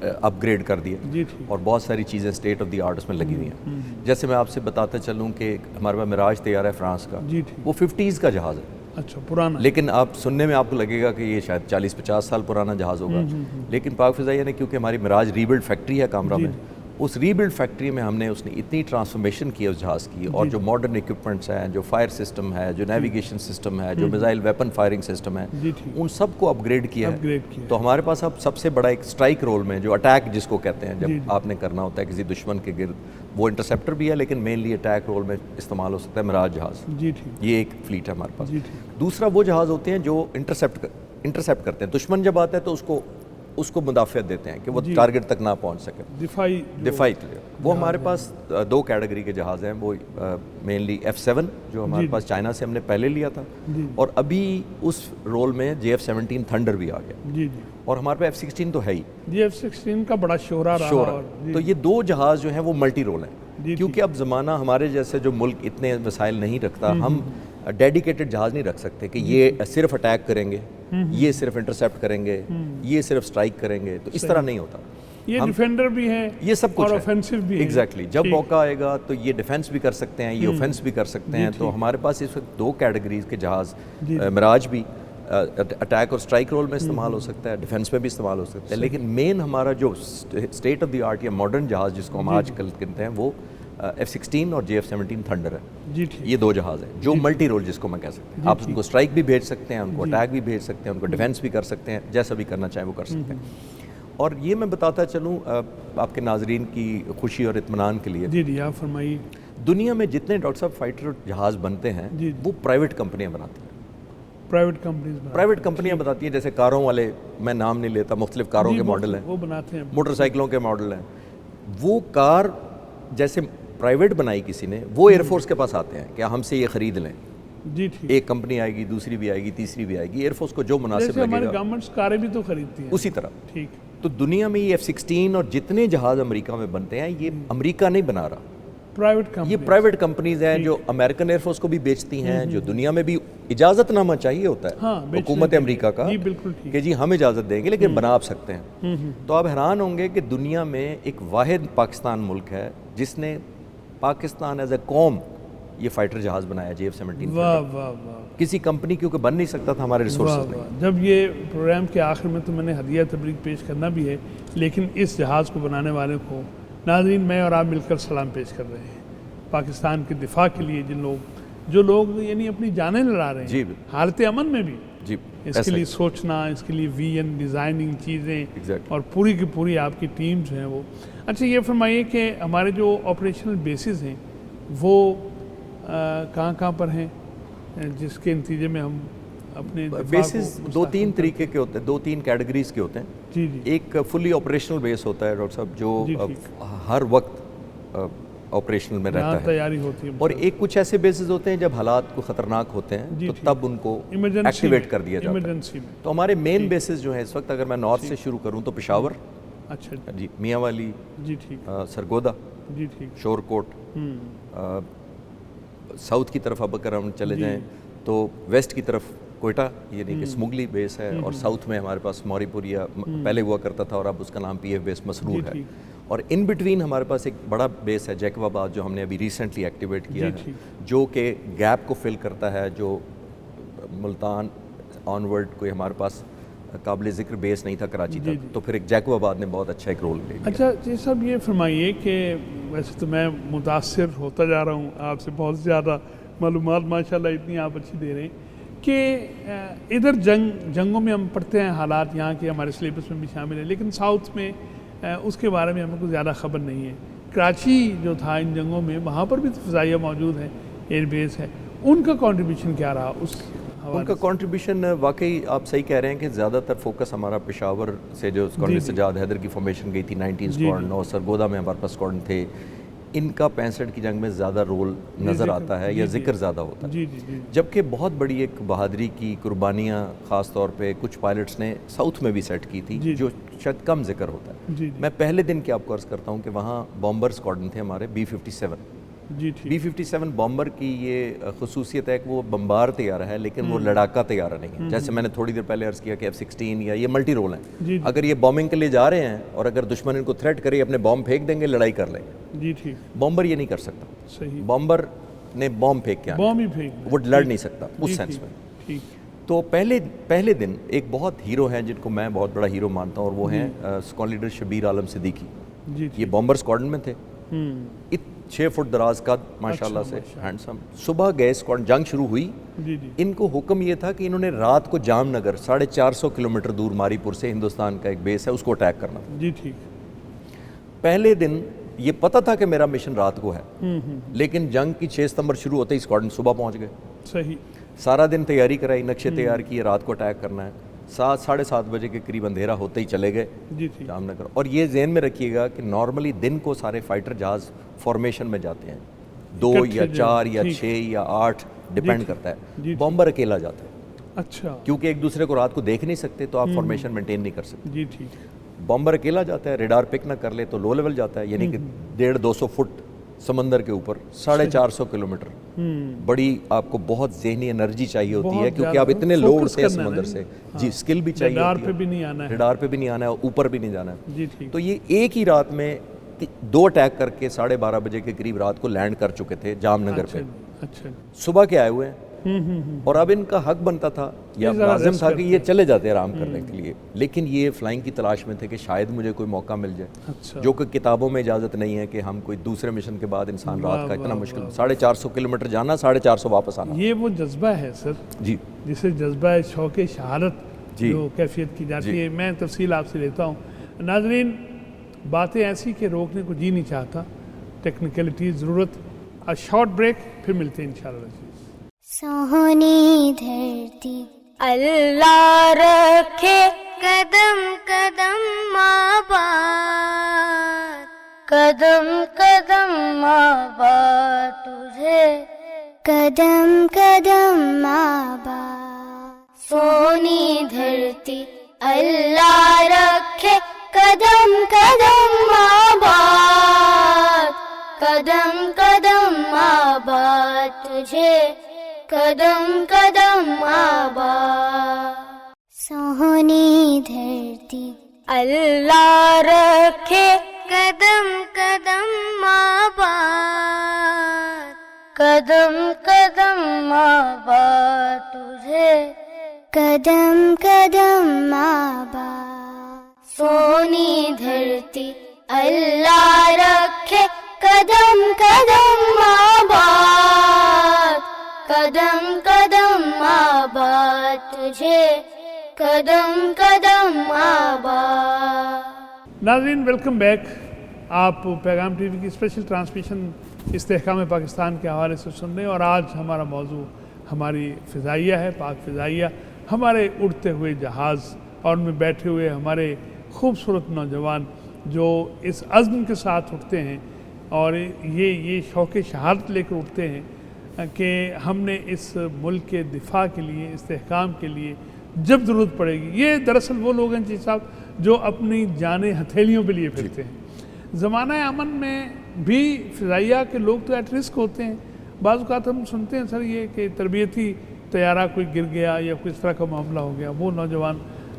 [SPEAKER 3] اپ گریڈ کر دیا اور بہت ساری چیزیں اسٹیٹ آف دی آرٹ اس میں لگی ہوئی ہیں۔ جیسے میں آپ سے بتاتا چلوں کہ ہمارے پاس مراج طیارہ ہے فرانس کا، وہ 50s کا جہاز ہے،
[SPEAKER 2] اچھا پرانا،
[SPEAKER 3] لیکن آپ سننے میں آپ کو لگے گا کہ یہ شاید 40-50 سال پرانا جہاز ہوگا، لیکن پاک فضائیہ نے کیونکہ ہماری مراج ریبلڈ فیکٹری ہے کامرا میں، اس ریبلڈ فیکٹری میں ہم نے اس نے اتنی ٹرانسفارمیشن کی اس جہاز کی، اور جو ماڈرن ایکوپمنٹس ہیں، جو فائر سسٹم ہے، جو نیویگیشن سسٹم ہے، جو میزائل ویپن فائرنگ سسٹم ہے، ان سب کو اپ گریڈ کیا ہے۔ تو ہمارے پاس اب سب سے بڑا ایک اسٹرائک رول میں جو اٹیک جس کو کہتے ہیں، جب آپ نے کرنا ہوتا ہے کسی دشمن کے گرد، وہ انٹرسیپٹر بھی ہے لیکن مینلی اٹیک رول میں استعمال ہو سکتا ہے مراج جہاز، یہ ایک فلیٹ ہے ہمارے پاس۔ دوسرا وہ جہاز ہوتے ہیں جو انٹرسیپٹ انٹرسیپٹ کرتے ہیں. دشمن جب آتا ہے تو اس کو مدافعت دیتے ہیں کہ وہ ٹارگٹ تک نہ پہنچ سکے, دفاعی. وہ ہمارے پاس 2 کیٹیگری کے جہاز ہیں, وہ مینلی F7 جو ہمارے پاس چائنا سے ہم نے پہلے لیا تھا, اور ابھی اس رول میں JF-17 تھنڈر بھی آ گیا, اور ہمارے پاس F-16 تو ہے ہی.
[SPEAKER 2] F-16 کا بڑا شعرا رہا.
[SPEAKER 3] تو یہ 2 جہاز جو ہیں وہ ملٹی رول ہیں, کیونکہ اب زمانہ ہمارے جیسے جو ملک اتنے وسائل نہیں رکھتا, ہم ڈیڈیکیٹڈ جہاز نہیں رکھ سکتے کہ یہ صرف اٹیک کریں گے, یہ صرف انٹرسیپٹ کریں گے, یہ صرف سٹرائک کریں گے, تو اس طرح نہیں ہوتا.
[SPEAKER 2] یہ ڈیفینڈر بھی ہیں,
[SPEAKER 3] یہ سب کچھ
[SPEAKER 2] اور اوفینسو بھی ہیں.
[SPEAKER 3] ایگزیکٹلی, جب موقع آئے گا تو یہ ڈیفینس بھی کر سکتے ہیں, یہ اوفینس بھی کر سکتے ہیں. تو ہمارے پاس اس وقت 2 کیٹیگریز کے جہاز, مراج بھی اٹیک اور سٹرائک رول میں استعمال ہو سکتا ہے, ڈیفینس میں بھی استعمال ہو سکتا ہے, لیکن مین ہمارا جو اسٹیٹ آف دی آرٹ یا ماڈرن جہاز جس کو ہم آج کل کہتے ہیں وہ F-16 اور JF-17 تھنڈر ہے. یہ 2 جہاز ہیں جو ملٹی رول جس کو میں کہہ سکتے ہیں. آپ ان کو اسٹرائک بھی بھیج سکتے ہیں, ان کو اٹیک بھی بھیج سکتے ہیں, ان کو ڈیفینس بھی کر سکتے ہیں, جیسا بھی کرنا چاہیں وہ کر سکتے ہیں. اور یہ میں بتاتا چلوں آپ کے ناظرین کی خوشی اور اطمینان کے لیے,
[SPEAKER 2] جی آپ فرمائیے,
[SPEAKER 3] دنیا میں جتنے ڈاکٹر صاحب فائٹر جہاز بنتے ہیں وہ پرائیویٹ کمپنیاں بناتی ہیں. پرائیویٹ کمپنیاں بتاتی ہیں, جیسے کاروں والے, میں نام نہیں لیتا, مختلف کاروں کے ماڈل ہیں,
[SPEAKER 2] وہ بناتے ہیں,
[SPEAKER 3] موٹر سائیکلوں کے ماڈل ہیں. وہ کار جیسے پرائیویٹ بنائی کسی نے, وہ ایئر فورس کے پاس آتے ہیں کہ ہم سے یہ خرید لیں. ایک کمپنی آئے گی, دوسری بھی آئے گی, تیسری بھی آئے گی, ایئر فورس کو جو مناسب لگے گا.
[SPEAKER 2] ہماری گورنمنٹس کاریں بھی تو خریدتی ہیں
[SPEAKER 3] اسی طرح. تو دنیا میں یہ F-16 اور جتنے جہاز امریکہ میں بنتے ہیں یہ امریکہ نہیں بنا رہا, یہ پرائیویٹ کمپنیز ہیں جو امریکن ایئر فورس کو بھی بیچتی ہیں, جو دنیا میں بھی اجازت نامہ چاہیے ہوتا ہے حکومت امریکہ کا کہ جی ہم اجازت دیں گے لیکن بنا آپ سکتے ہیں. تو آپ حیران ہوں گے کہ دنیا میں ایک واحد پاکستان ملک ہے جس نے پاکستان ایز اے قوم یہ فائٹر جہاز بنایا JF-17. کسی کمپنی کیونکہ بن نہیں سکتا تھا, ہمارے ریسورسز نہیں.
[SPEAKER 2] جب یہ پروگرام کے آخر میں تو میں نے ہدیہ تبریک پیش کرنا بھی ہے, لیکن اس جہاز کو بنانے والے کو ناظرین میں اور آپ مل کر سلام پیش کر رہے ہیں. پاکستان کے دفاع کے لیے جو لوگ یعنی اپنی جانیں لڑا رہے ہیں حالت امن میں بھی, اس کے لیے سوچنا, اس کے لیے ویژن, ڈیزائننگ چیزیں, اور پوری کی پوری آپ کی ٹیم جو ہیں وہ. اچھا یہ فرمائیے کہ ہمارے جو آپریشنل بیسز ہیں وہ کہاں پر ہیں, جس کے نتیجے میں ہم اپنے
[SPEAKER 3] بیسز 2-3 طریقے کے ہوتے ہیں, 2-3 کیٹیگریز کے ہوتے ہیں. ایک فلی آپریشنل بیس ہوتا ہے ڈاکٹر صاحب, جو ہر وقت آپریشنل میں رہتا ہے,
[SPEAKER 2] تیاری ہوتی ہے.
[SPEAKER 3] اور ایک کچھ ایسے بیسز ہوتے ہیں جب حالات کو خطرناک ہوتے ہیں تو تب ان کو ایکٹیویٹ کر دیا جاتا ہے. تو ہمارے مین بیسز جو ہیں اس وقت, اگر میں نارتھ سے شروع کروں تو پشاور,
[SPEAKER 2] اچھا
[SPEAKER 3] جی, میاں والی, سرگودا, شور کوٹ. ساؤتھ کی طرف اب اگر ہم چلے جائیں تو ویسٹ کی طرف کوئٹہ, یعنی کہ سمگلی بیس ہے, اور ساؤتھ میں ہمارے پاس موری پوریا پہلے ہوا کرتا تھا اور اب اس کا نام PF بیس مسرور ہے. اور ان بٹوین ہمارے پاس ایک بڑا بیس ہے جیکب آباد, جو ہم نے ابھی ریسنٹلی ایکٹیویٹ کیا ہے, جو کہ گیپ کو فل کرتا ہے, جو ملتان آنورڈ کوئی ہمارے پاس قابل ذکر بیس نہیں تھا کراچی تک, تو پھر ایک جیکب آباد نے بہت اچھا ایک رول پلے کیا.
[SPEAKER 2] اچھا جی صاحب یہ فرمائیے کہ ویسے تو میں متاثر ہوتا جا رہا ہوں آپ سے, بہت زیادہ معلومات ماشاءاللہ اتنی آپ اچھی دے رہے ہیں کہ ادھر جنگوں میں ہم پڑھتے ہیں, حالات یہاں کے ہمارے سلیبس میں بھی شامل ہیں, لیکن ساؤتھ میں اس کے بارے میں ہمیں کوئی زیادہ خبر نہیں ہے. کراچی جو تھا ان جنگوں میں, وہاں پر بھی تو فضائیہ موجود ہے, ایئر بیس ہے, ان کا کنٹریبیوشن کیا رہا اس
[SPEAKER 3] ان کا کنٹریبیوشن؟ واقعی آپ صحیح کہہ رہے ہیں کہ زیادہ تر فوکس ہمارا پشاور سے جو کورنیل سجاد حیدر کی فارمیشن گئی تھی 19 اسکواڈن, اور سرگودا میں ہمارے پاس اسکواڈن تھے, ان کا 65 کی جنگ میں زیادہ رول نظر آتا ہے یا ذکر زیادہ ہوتا ہے. جبکہ بہت بڑی ایک بہادری کی قربانیاں خاص طور پہ کچھ پائلٹس نے ساؤتھ میں بھی سیٹ کی تھی, جو شاید کم ذکر ہوتا ہے. میں پہلے دن کے آپ کو عرض کرتا ہوں کہ وہاں بامبر اسکواڈن تھے ہمارے, B-57. B-57 بامبر کی یہ خصوصیت ہے کہ وہ بمبار طیارہ ہے لیکن وہ لڑاکا طیارہ نہیں ہے. جیسے میں نے تھوڑی دیر پہلے عرض کیا کہ F-16 یا یہ ملٹی رول ہیں, اگر یہ بامبنگ کے لیے جا رہے ہیں اور اگر دشمن ان کو تھریٹ کرے, اپنے بام پھینک دیں گے, لڑائی کر لیں گے. بامبر یہ نہیں کر سکتا. بامبر نے بام پھینک کے وہ لڑ نہیں سکتا اس سینس میں. تو پہلے دن ایک بہت ہیرو ہیں جن کو میں بہت بڑا ہیرو مانتا ہوں, اور وہ ہیں اسکواڈ لیڈر شبیر عالم صدیقی. یہ بامبر اسکواڈن میں تھے, 6 فٹ دراز قد ماشاءاللہ سے, ہینڈسم. صبح گئے اسکواڈن, جنگ شروع ہوئی, ان کو حکم یہ تھا کہ انہوں نے رات کو جام نگر 450 کلومیٹر دور ماری پور سے ہندوستان کا ایک بیس ہے, اس کو اٹیک کرنا تھا. پہلے دن یہ پتہ تھا کہ میرا مشن رات کو ہے, لیکن جنگ کی 6 ستمبر شروع ہوتے ہی اسکواڈن صبح پہنچ گئے. سارا دن تیاری کرائی, نقشے تیار کیے, رات کو اٹیک کرنا ہے. 7 ساڑھے 7 بجے کے قریب اندھیرا ہوتے ہی چلے گئے
[SPEAKER 2] جی ٹھیک.
[SPEAKER 3] جام نگر. اور یہ ذہن میں رکھیے گا کہ نارملی دن کو سارے فائٹر جہاز فارمیشن میں جاتے ہیں, 2 یا 4 یا 6 یا 8 ڈپینڈ کرتا ہے. بامبر اکیلا جاتا ہے.
[SPEAKER 2] اچھا.
[SPEAKER 3] کیونکہ ایک دوسرے کو رات کو دیکھ نہیں سکتے تو آپ فارمیشن مینٹین نہیں کر سکتے.
[SPEAKER 2] جی ٹھیک.
[SPEAKER 3] بامبر اکیلا جاتا ہے, ریڈار پک نہ کر لے تو لو لیول جاتا ہے, یعنی کہ 150-200 فٹ سمندر کے اوپر 450 کلومیٹر. بڑی آپ کو بہت ذہنی انرجی چاہیے ہوتی ہے کیونکہ آپ اتنے لو اڑتے ہیں سمندر سے. جی اسکل بھی چاہیے,
[SPEAKER 2] ریڈار پہ بھی نہیں آنا ہے,
[SPEAKER 3] ریڈار پہ بھی نہیں آنا ہے, اوپر بھی نہیں جانا ہے.
[SPEAKER 2] جی ٹھیک.
[SPEAKER 3] تو یہ ایک ہی رات میں 2 اٹیک کر کے 12:30 بجے کے قریب رات کو لینڈ کر چکے تھے جام نگر پہ.
[SPEAKER 2] اچھا.
[SPEAKER 3] صبح کے آئے ہوئے ہیں اور اب ان کا حق بنتا تھا یا لازم تھا کہ یہ چلے جاتے آرام کرنے کے لیے, لیکن یہ فلائنگ کی تلاش میں تھے کہ شاید مجھے کوئی موقع مل جائے.
[SPEAKER 2] اچھا.
[SPEAKER 3] جو کہ کتابوں میں اجازت نہیں ہے کہ ہم کوئی دوسرے مشن کے بعد انسان رات کا اتنا مشکل 450 کلومیٹر جانا, 450 واپس آنا.
[SPEAKER 2] یہ وہ جذبہ ہے سر
[SPEAKER 3] جی
[SPEAKER 2] جسے جذبہ شوق شہادت جو کیفیت کی جاتی ہے. میں تفصیل آپ سے لیتا ہوں. ناظرین, باتیں ایسی کہ روکنے کو جی نہیں چاہتا, ٹیکنیکلٹی ضرورت. شارٹ بریک, پھر ملتے ہیں انشاءاللہ.
[SPEAKER 1] سہنی دھرتی اللہ رکھے قدم قدم آباد, قدم قدم آباد تجھے, قدم قدم آباد. سونی دھرتی اللہ رکھے قدم قدم آباد, قدم قدم آباد تجھے, قدم قدم آباد. سہنی دھرتی اللہ رکھے قدم قدم آباد, قدم قدم آباد تجھے, قدم قدم آباد. سونی دھرتی اللہ رکھے قدم قدم آباد, قدم قدم آباد تجھے, قدم قدم آباد.
[SPEAKER 2] ناظرین ویلکم بیک. آپ پیغام ٹی وی کی اسپیشل ٹرانسمیشن استحکام پاکستان کے حوالے سے سن رہے ہیں, اور آج ہمارا موضوع ہماری فضائیہ ہے, پاک فضائیہ. ہمارے اڑتے ہوئے جہاز اور ان میں بیٹھے ہوئے ہمارے خوبصورت نوجوان جو اس عزم کے ساتھ اٹھتے ہیں اور یہ شوق شہادت لے کر اٹھتے ہیں کہ ہم نے اس ملک کے دفاع کے لیے, استحکام کے لیے جب ضرورت پڑے گی. یہ دراصل وہ لوگ ہیں جی صاحب جو اپنی جانیں ہتھیلیوں پہ لیے پھرتے ہیں. زمانہ امن میں بھی فضائیہ کے لوگ تو ایٹ رسک ہوتے ہیں. بعض اوقات ہم سنتے ہیں سر یہ کہ تربیتی طیارہ کوئی گر گیا یا کوئی اس طرح کا معاملہ ہو گیا, وہ نوجوان,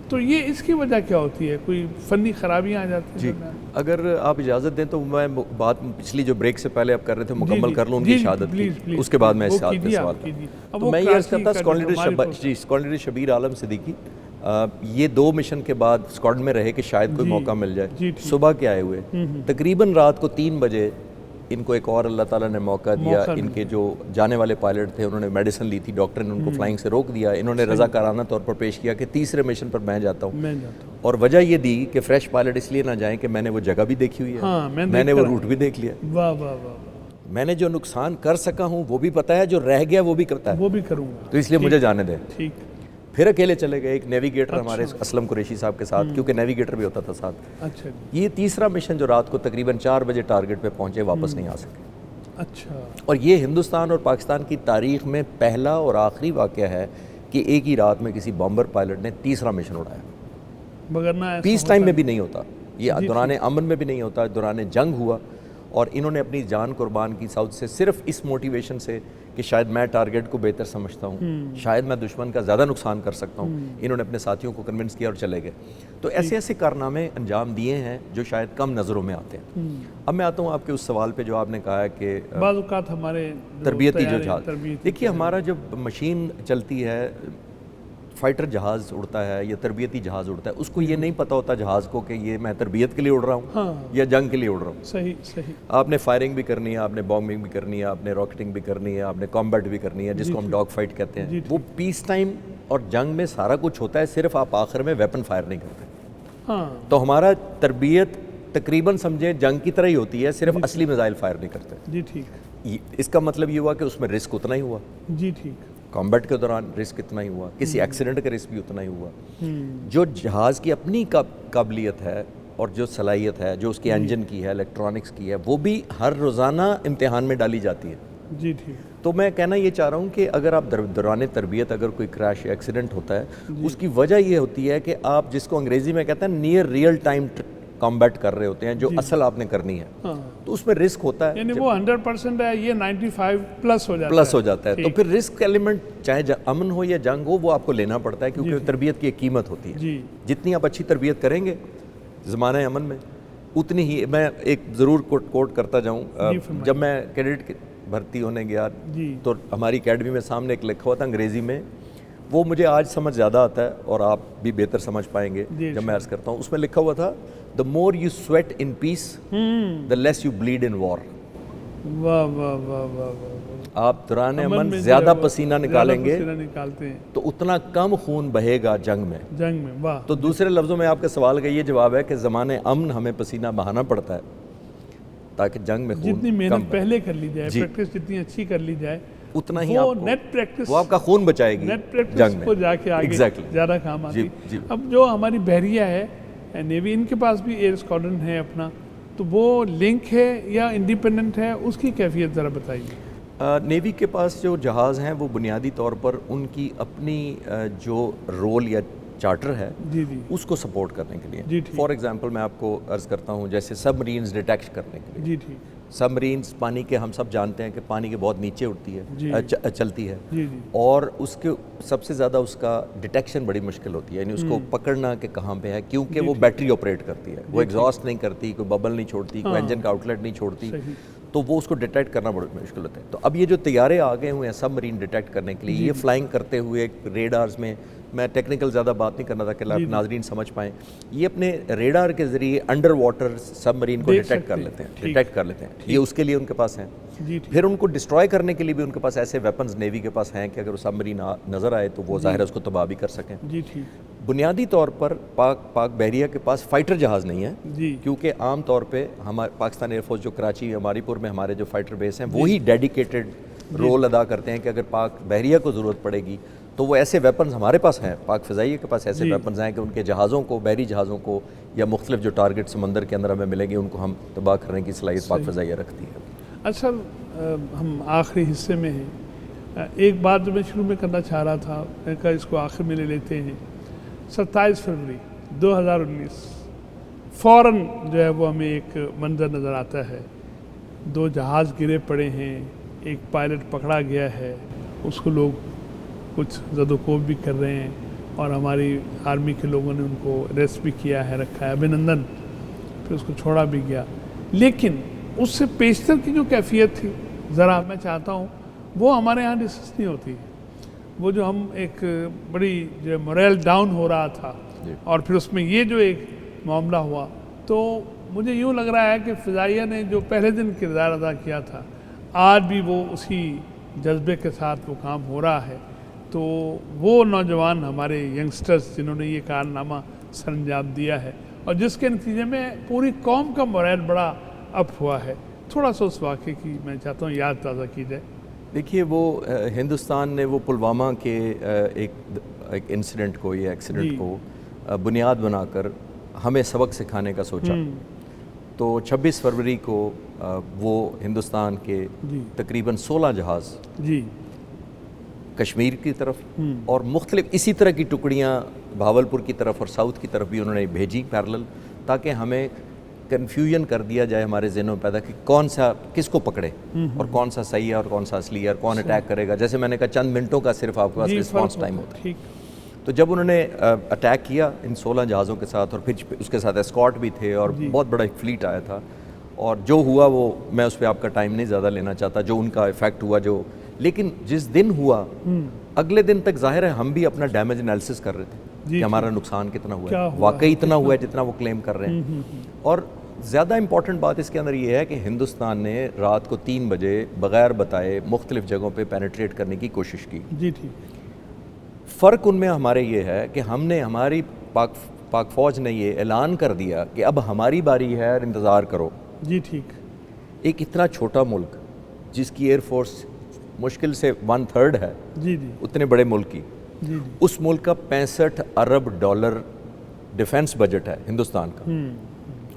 [SPEAKER 2] تو یہ اس کی وجہ کیا ہوتی ہے؟ کوئی فنی خرابیاں آ جاتی ہیں؟
[SPEAKER 3] جی اگر آپ اجازت دیں تو میں بات پچھلی جو بریک سے پہلے آپ کر رہے تھے مکمل کر لوں ان کی شہادت کی, اس کے بعد میں اس سوال تو میں یہ عرض کرتا اسکواڈرن شبیر عالم صدیقی یہ 2 مشن کے بعد اسکواڈرن میں رہے کہ شاید کوئی موقع مل جائے. صبح کے آئے ہوئے تقریباً رات کو 3 بجے ان کو ایک اور اللہ تعالیٰ نے موقع دیا. ان کے جو جانے والے پائلٹ تھے انہوں نے میڈیسن لی تھی, ڈاکٹر نے ان کو فلائنگ سے روک دیا. انہوں نے رضاکارانہ طور پر پیش کیا کہ تیسرے مشن پر میں جاتا ہوں, اور وجہ یہ دی کہ فریش پائلٹ اس لیے نہ جائیں کہ میں نے وہ جگہ بھی دیکھی ہوئی ہے, میں نے وہ روٹ بھی دیکھ لیا, میں نے جو نقصان کر سکا ہوں وہ بھی پتہ ہے, جو رہ گیا وہ بھی کرتا ہے,
[SPEAKER 2] وہ بھی کروں گا,
[SPEAKER 3] تو اس لیے مجھے جانے دیں.
[SPEAKER 2] ٹھیک.
[SPEAKER 3] پھر اکیلے چلے گئے ایک نیویگیٹر ہمارے اسلم قریشی صاحب کے ساتھ, کیونکہ نیویگیٹر بھی ہوتا تھا ساتھ.
[SPEAKER 2] اچھا.
[SPEAKER 3] یہ تیسرا مشن جو رات کو تقریباً 4 بجے ٹارگٹ پہ پہنچے, واپس نہیں آ سکے.
[SPEAKER 2] اچھا. اور
[SPEAKER 3] یہ ہندوستان اور پاکستان کی تاریخ میں پہلا اور آخری واقعہ ہے کہ ایک ہی رات میں کسی بامبر پائلٹ نے تیسرا مشن اڑایا.
[SPEAKER 2] مگر
[SPEAKER 3] پیس ٹائم میں بھی نہیں ہوتا, یہ دوران امن میں بھی نہیں ہوتا, دوران جنگ ہوا, اور انہوں نے اپنی جان قربان کی ساؤتھ سے صرف اس موٹیویشن سے کہ شاید میں ٹارگٹ کو بہتر سمجھتا ہوں, شاید میں دشمن کا زیادہ نقصان کر سکتا ہوں. انہوں نے اپنے ساتھیوں کو کنونس کیا اور چلے گئے. تو ایسے ایسے کارنامے انجام دیے ہیں جو شاید کم نظروں میں آتے ہیں. اب میں آتا ہوں آپ کے اس سوال پہ جو آپ نے کہا ہے کہ
[SPEAKER 2] بعض اوقات ہمارے
[SPEAKER 3] تربیتی جو جہاز, دیکھیے ہمارا جب مشین چلتی ہے, فائٹر جہاز اڑتا ہے یا تربیتی جہاز اڑتا ہے, اس کو یہ نہیں پتہ ہوتا جہاز کو کہ یہ میں تربیت کے لیے اڑ رہا ہوں یا جنگ کے لیے اڑ رہا ہوں.
[SPEAKER 2] صحیح صحیح.
[SPEAKER 3] آپ نے فائرنگ بھی کرنی ہے, آپ نے بامبنگ بھی کرنی ہے, آپ نے راکٹنگ بھی کرنی ہے, آپ نے کامبیٹ بھی کرنی ہے, جس کو ہم ڈاگ فائٹ کہتے ہیں. وہ پیس ٹائم اور جنگ میں سارا کچھ ہوتا ہے, صرف آپ آخر میں ویپن فائر نہیں کرتے. تو ہمارا تربیت تقریباً سمجھیں جنگ کی طرح ہی ہوتی ہے, صرف اصلی میزائل فائر نہیں کرتے.
[SPEAKER 2] جی ٹھیک.
[SPEAKER 3] اس کا مطلب یہ ہوا کہ اس میں رسک اتنا ہی ہوا.
[SPEAKER 2] جی ٹھیک.
[SPEAKER 3] کامبیٹ کے دوران رسک اتنا ہی ہوا, کسی ایکسیڈنٹ کا رسک بھی اتنا ہی ہوا. جو جہاز کی اپنی قابلیت ہے اور جو صلاحیت ہے, جو اس کے انجن کی ہے, الیکٹرانکس کی ہے, وہ بھی ہر روزانہ امتحان میں ڈالی جاتی ہے.
[SPEAKER 2] جی ٹھیک.
[SPEAKER 3] تو میں کہنا یہ چاہ رہا ہوں کہ اگر آپ دوران تربیت اگر کوئی کریش یا ایکسیڈنٹ ہوتا ہے, اس کی وجہ یہ ہوتی ہے کہ آپ جس کو انگریزی میں کہتے ہیں نیئر ریئل ٹائم کامبیٹ کر رہے ہوتے ہیں, جو اصل آپ نے کرنی ہے, تو اس میں رسک ہوتا ہے.
[SPEAKER 2] یعنی وہ 100% ہے, یہ 95 پلس ہو جاتا ہے.
[SPEAKER 3] تو پھر رسک ایلیمنٹ چاہے امن ہو یا جنگ ہو, وہ آپ کو لینا پڑتا ہے, کیونکہ تربیت کی ایک قیمت ہوتی ہے. جتنی آپ اچھی تربیت کریں گے زمانہ امن میں, اتنی ہی. میں ایک ضرور کوٹ کرتا جاؤں, جب میں کیڈٹ بھرتی ہونے گیا تو ہماری اکیڈمی میں سامنے ایک لکھا ہوا تھا انگریزی میں, وہ مجھے آج سمجھ زیادہ آتا ہے اور آپ بھی بہتر سمجھ پائیں گے جب میں عرض کرتا ہوں. اس میں لکھا ہوا تھا, the more you sweat in peace, the less you bleed in war.
[SPEAKER 2] واہ واہ واہ واہ واہ.
[SPEAKER 3] آپ دوران امن زیادہ پسینہ نکالیں گے تو اتنا کم خون بہے گا جنگ میں.
[SPEAKER 2] واہ.
[SPEAKER 3] تو دوسرے لفظوں میں آپ کے سوال کا یہ جواب ہے کہ زمانے امن ہمیں پسینہ بہانا پڑتا ہے تاکہ جنگ میں خون
[SPEAKER 2] جتنی محنت پہلے کر لی جائے, پریکٹس جتنی اچھی کر لی جائے,
[SPEAKER 3] اتنا ہی وہ آپ کا خون بچائے گی
[SPEAKER 2] نیٹ پریکٹس کو جا کے آگے زیادہ کام آتی. اب جو ہماری بحریہ ہے نیوی, ان کے پاس بھی ایئر اسکواڈرن ہے اپنا, تو وہ لنک ہے یا انڈیپینڈنٹ ہے, اس کی کیفیت ذرا بتائیے.
[SPEAKER 3] نیوی کے پاس جو جہاز ہیں وہ بنیادی طور پر ان کی اپنی جو رول یا چارٹر ہے اس کو سپورٹ کرنے کے لیے. فار ایگزامپل میں آپ کو عرض کرتا ہوں, جیسے سب مرینز ڈیٹیکٹ کرنے کے لیے. سب مرینز پانی کے, ہم سب جانتے ہیں کہ پانی کے بہت نیچے اٹھتی ہے, چلتی ہے, اور اس کے سب سے زیادہ اس کا ڈیٹیکشن بڑی مشکل ہوتی ہے, یعنی اس کو پکڑنا کہ کہاں پہ ہے, کیونکہ وہ بیٹری آپریٹ کرتی ہے, وہ ایگزاسٹ نہیں کرتی, کوئی ببل نہیں چھوڑتی, کوئی انجن کا آؤٹ لیٹ نہیں چھوڑتی, تو وہ اس کو ڈیٹیکٹ کرنا بڑا مشکل ہوتا ہے. تو اب یہ جو طیارے آ گئے ہوئے ہیں سب مرین ڈیٹیکٹ کرنے کے لیے, یہ فلائنگ کرتے ہوئے ریڈارز میں ٹیکنیکل زیادہ بات نہیں کرنا تھا کہ ناظرین سمجھ پائیں, یہ اپنے ریڈار کے ذریعے انڈر واٹر سب مرین کو ڈیٹیکٹ کر لیتے ہیں. یہ اس کے لیے ان کے پاس ہیں. پھر ان کو ڈسٹروائے کرنے کے لیے بھی ان کے پاس ایسے ویپنز نیوی کے پاس ہیں کہ اگر وہ سب مرین نظر آئے تو وہ ظاہر ہے اس کو تباہ بھی کر سکیں. بنیادی طور پر پاک بحریہ کے پاس فائٹر جہاز نہیں ہے, کیونکہ عام طور پہ ہمارے پاکستان ایئر فورس جو کراچی ہماری پور میں ہمارے جو فائٹر بیس ہیں وہی ڈیڈیکیٹڈ رول ادا کرتے ہیں کہ اگر پاک بحریہ کو ضرورت پڑے گی تو وہ ایسے ویپنز ہمارے پاس ہیں, پاک فضائیہ کے پاس ایسے ویپنز ہیں کہ ان کے جہازوں کو, بحری جہازوں کو, یا مختلف جو ٹارگٹ سمندر کے اندر ہمیں ملیں گے ان کو ہم تباہ کرنے کی صلاحیت پاک فضائیہ رکھتی ہے.
[SPEAKER 2] اچھا, ہم آخری حصے میں ہیں. ایک بات جو میں شروع میں کرنا چاہ رہا تھا, میں کہا اس کو آخر میں لے لیتے ہیں. 27 فروری 2019 فوراً جو ہے وہ ہمیں ایک منظر نظر آتا ہے, 2 جہاز گرے پڑے ہیں, ایک پائلٹ پکڑا گیا ہے, اس کو لوگ کچھ زد و کوب بھی کر رہے ہیں, اور ہماری آرمی کے لوگوں نے ان کو ریسٹ بھی کیا ہے, رکھا ہے, ابھینندن. پھر اس کو چھوڑا بھی گیا. لیکن اس سے پیشتر کی جو کیفیت تھی, ذرا میں چاہتا ہوں وہ ہمارے یہاں ڈسکس نہیں ہوتی. وہ جو ہم ایک بڑی جو موریل ڈاؤن ہو رہا تھا, اور پھر اس میں یہ جو ایک معاملہ ہوا, تو مجھے یوں لگ رہا ہے کہ فضائیہ نے جو پہلے دن کردار ادا کیا تھا, آج بھی وہ اسی جذبے کے ساتھ وہ کام ہو رہا ہے. تو وہ نوجوان ہمارے ینگسٹرز جنہوں نے یہ کارنامہ سر انجام دیا ہے, اور جس کے نتیجے میں پوری قوم کا موریل بڑا اپ ہوا ہے, تھوڑا سا اس واقعے کی میں چاہتا ہوں یاد تازہ کی جائے.
[SPEAKER 3] دیکھیے, وہ ہندوستان نے وہ پلوامہ کے ایک انسیڈنٹ کو یا ایکسیڈنٹ کو بنیاد بنا کر ہمیں سبق سکھانے کا سوچا. تو 26 فروری کو وہ ہندوستان کے تقریباً 16 جہاز کشمیر کی طرف اور مختلف اسی طرح کی ٹکڑیاں بھاولپور کی طرف اور ساؤتھ کی طرف بھی انہوں نے بھیجی پیرلل, تاکہ ہمیں کنفیوژن کر دیا جائے ہمارے ذہنوں میں پیدا کہ کون سا کس کو پکڑے اور کون سا صحیح ہے اور کون سا اصلی ہے اور کون اٹیک کرے گا. جیسے میں نے کہا چند منٹوں کا صرف آپ کے پاس رسپانس ٹائم ہوتا ہے. تو جب انہوں نے اٹیک کیا ان 16 جہازوں کے ساتھ, اور پھر اس کے ساتھ اسکارٹ بھی تھے اور بہت بڑا ایک فلیٹ آیا تھا, اور جو ہوا وہ میں اس پہ آپ کا ٹائم نہیں زیادہ لینا چاہتا, جو ان کا ایفیکٹ ہوا جو, لیکن جس دن ہوا اگلے دن تک ظاہر ہے ہم بھی اپنا ڈیمیج انالیسس کر رہے تھے کہ ہمارا نقصان کتنا ہوا ہے, واقعی اتنا ہوا ہے جتنا وہ کلیم کر رہے ہیں. اور زیادہ امپورٹنٹ بات اس کے اندر یہ ہے کہ ہندوستان نے رات کو 3 بجے بغیر بتائے مختلف جگہوں پہ پینیٹریٹ کرنے کی کوشش کی. فرق ان میں ہمارے یہ ہے کہ ہم نے, ہماری پاک فوج نے یہ اعلان کر دیا کہ اب ہماری باری ہے اور انتظار کرو. ایک اتنا چھوٹا ملک جس کی ایئر فورس مشکل سے 1/3 ہے
[SPEAKER 2] جی جی
[SPEAKER 3] اتنے بڑے ملک کی،
[SPEAKER 2] جی جی
[SPEAKER 3] اس ملک کا $65 ارب ڈیفنس بجٹ ہے ہندوستان کا،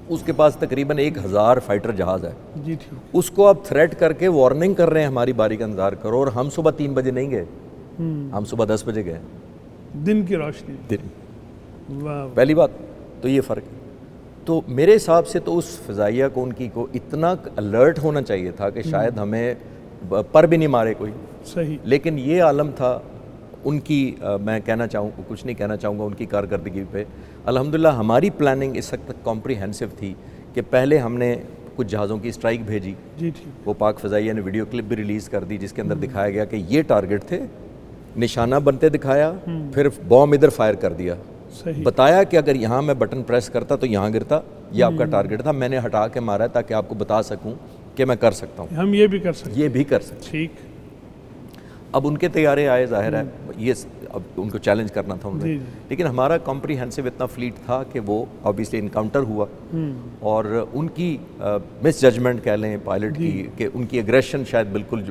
[SPEAKER 3] اس کے پاس تقریباً 1000 فائٹر جہاز ہے،
[SPEAKER 2] جی ٹھیک،
[SPEAKER 3] اس کو آپ تھریٹ کر کے وارننگ کر رہے ہیں ہماری باری کا انتظار کرو، اور ہم صبح 3 بجے نہیں گئے، ہم صبح 10 بجے گئے
[SPEAKER 2] دن کی روشنی،
[SPEAKER 3] دن۔
[SPEAKER 2] واہ،
[SPEAKER 3] پہلی بات تو یہ فرق ہے۔ تو میرے حساب سے تو اس فضائیہ کو ان کی کو اتنا الرٹ ہونا چاہیے تھا کہ شاید ہمیں پر بھی نہیں مارے کوئی،
[SPEAKER 2] صحیح،
[SPEAKER 3] لیکن یہ عالم تھا ان کی، میں کچھ نہیں کہنا چاہوں گا ان کی کارکردگی پہ۔ الحمدللہ ہماری پلاننگ اس وقت تک کمپریہنسو تھی کہ پہلے ہم نے کچھ جہازوں کی اسٹرائک بھیجی،
[SPEAKER 2] جی ٹھیک،
[SPEAKER 3] وہ پاک فضائیہ نے ویڈیو کلپ بھی ریلیز کر دی جس کے اندر دکھایا گیا کہ یہ ٹارگٹ تھے، نشانہ بنتے دکھایا، پھر بوم ادھر فائر کر دیا،
[SPEAKER 2] صحیح،
[SPEAKER 3] بتایا کہ اگر یہاں میں بٹن پریس کرتا تو یہاں گرتا، یہ آپ کا ٹارگٹ تھا، میں نے ہٹا کے مارا ہے تاکہ آپ کو بتا سکوں کہ میں کر سکتا ہوں،
[SPEAKER 2] ہم یہ بھی کر سکتے،
[SPEAKER 3] یہ بھی کر سکتا ہوں۔
[SPEAKER 2] ٹھیک،
[SPEAKER 3] اب ان کے طیارے آئے، ظاہر ہے یہ اب ان کو چیلنج کرنا تھا انہیں،
[SPEAKER 2] جی
[SPEAKER 3] لیکن ہمارا کمپریہنسو اتنا فلیٹ تھا کہ وہ آبویسلی انکاؤنٹر ہوا، اور ان کی مس ججمنٹ کہہ لیں پائلٹ کی، کہ ان کی اگریشن شاید بالکل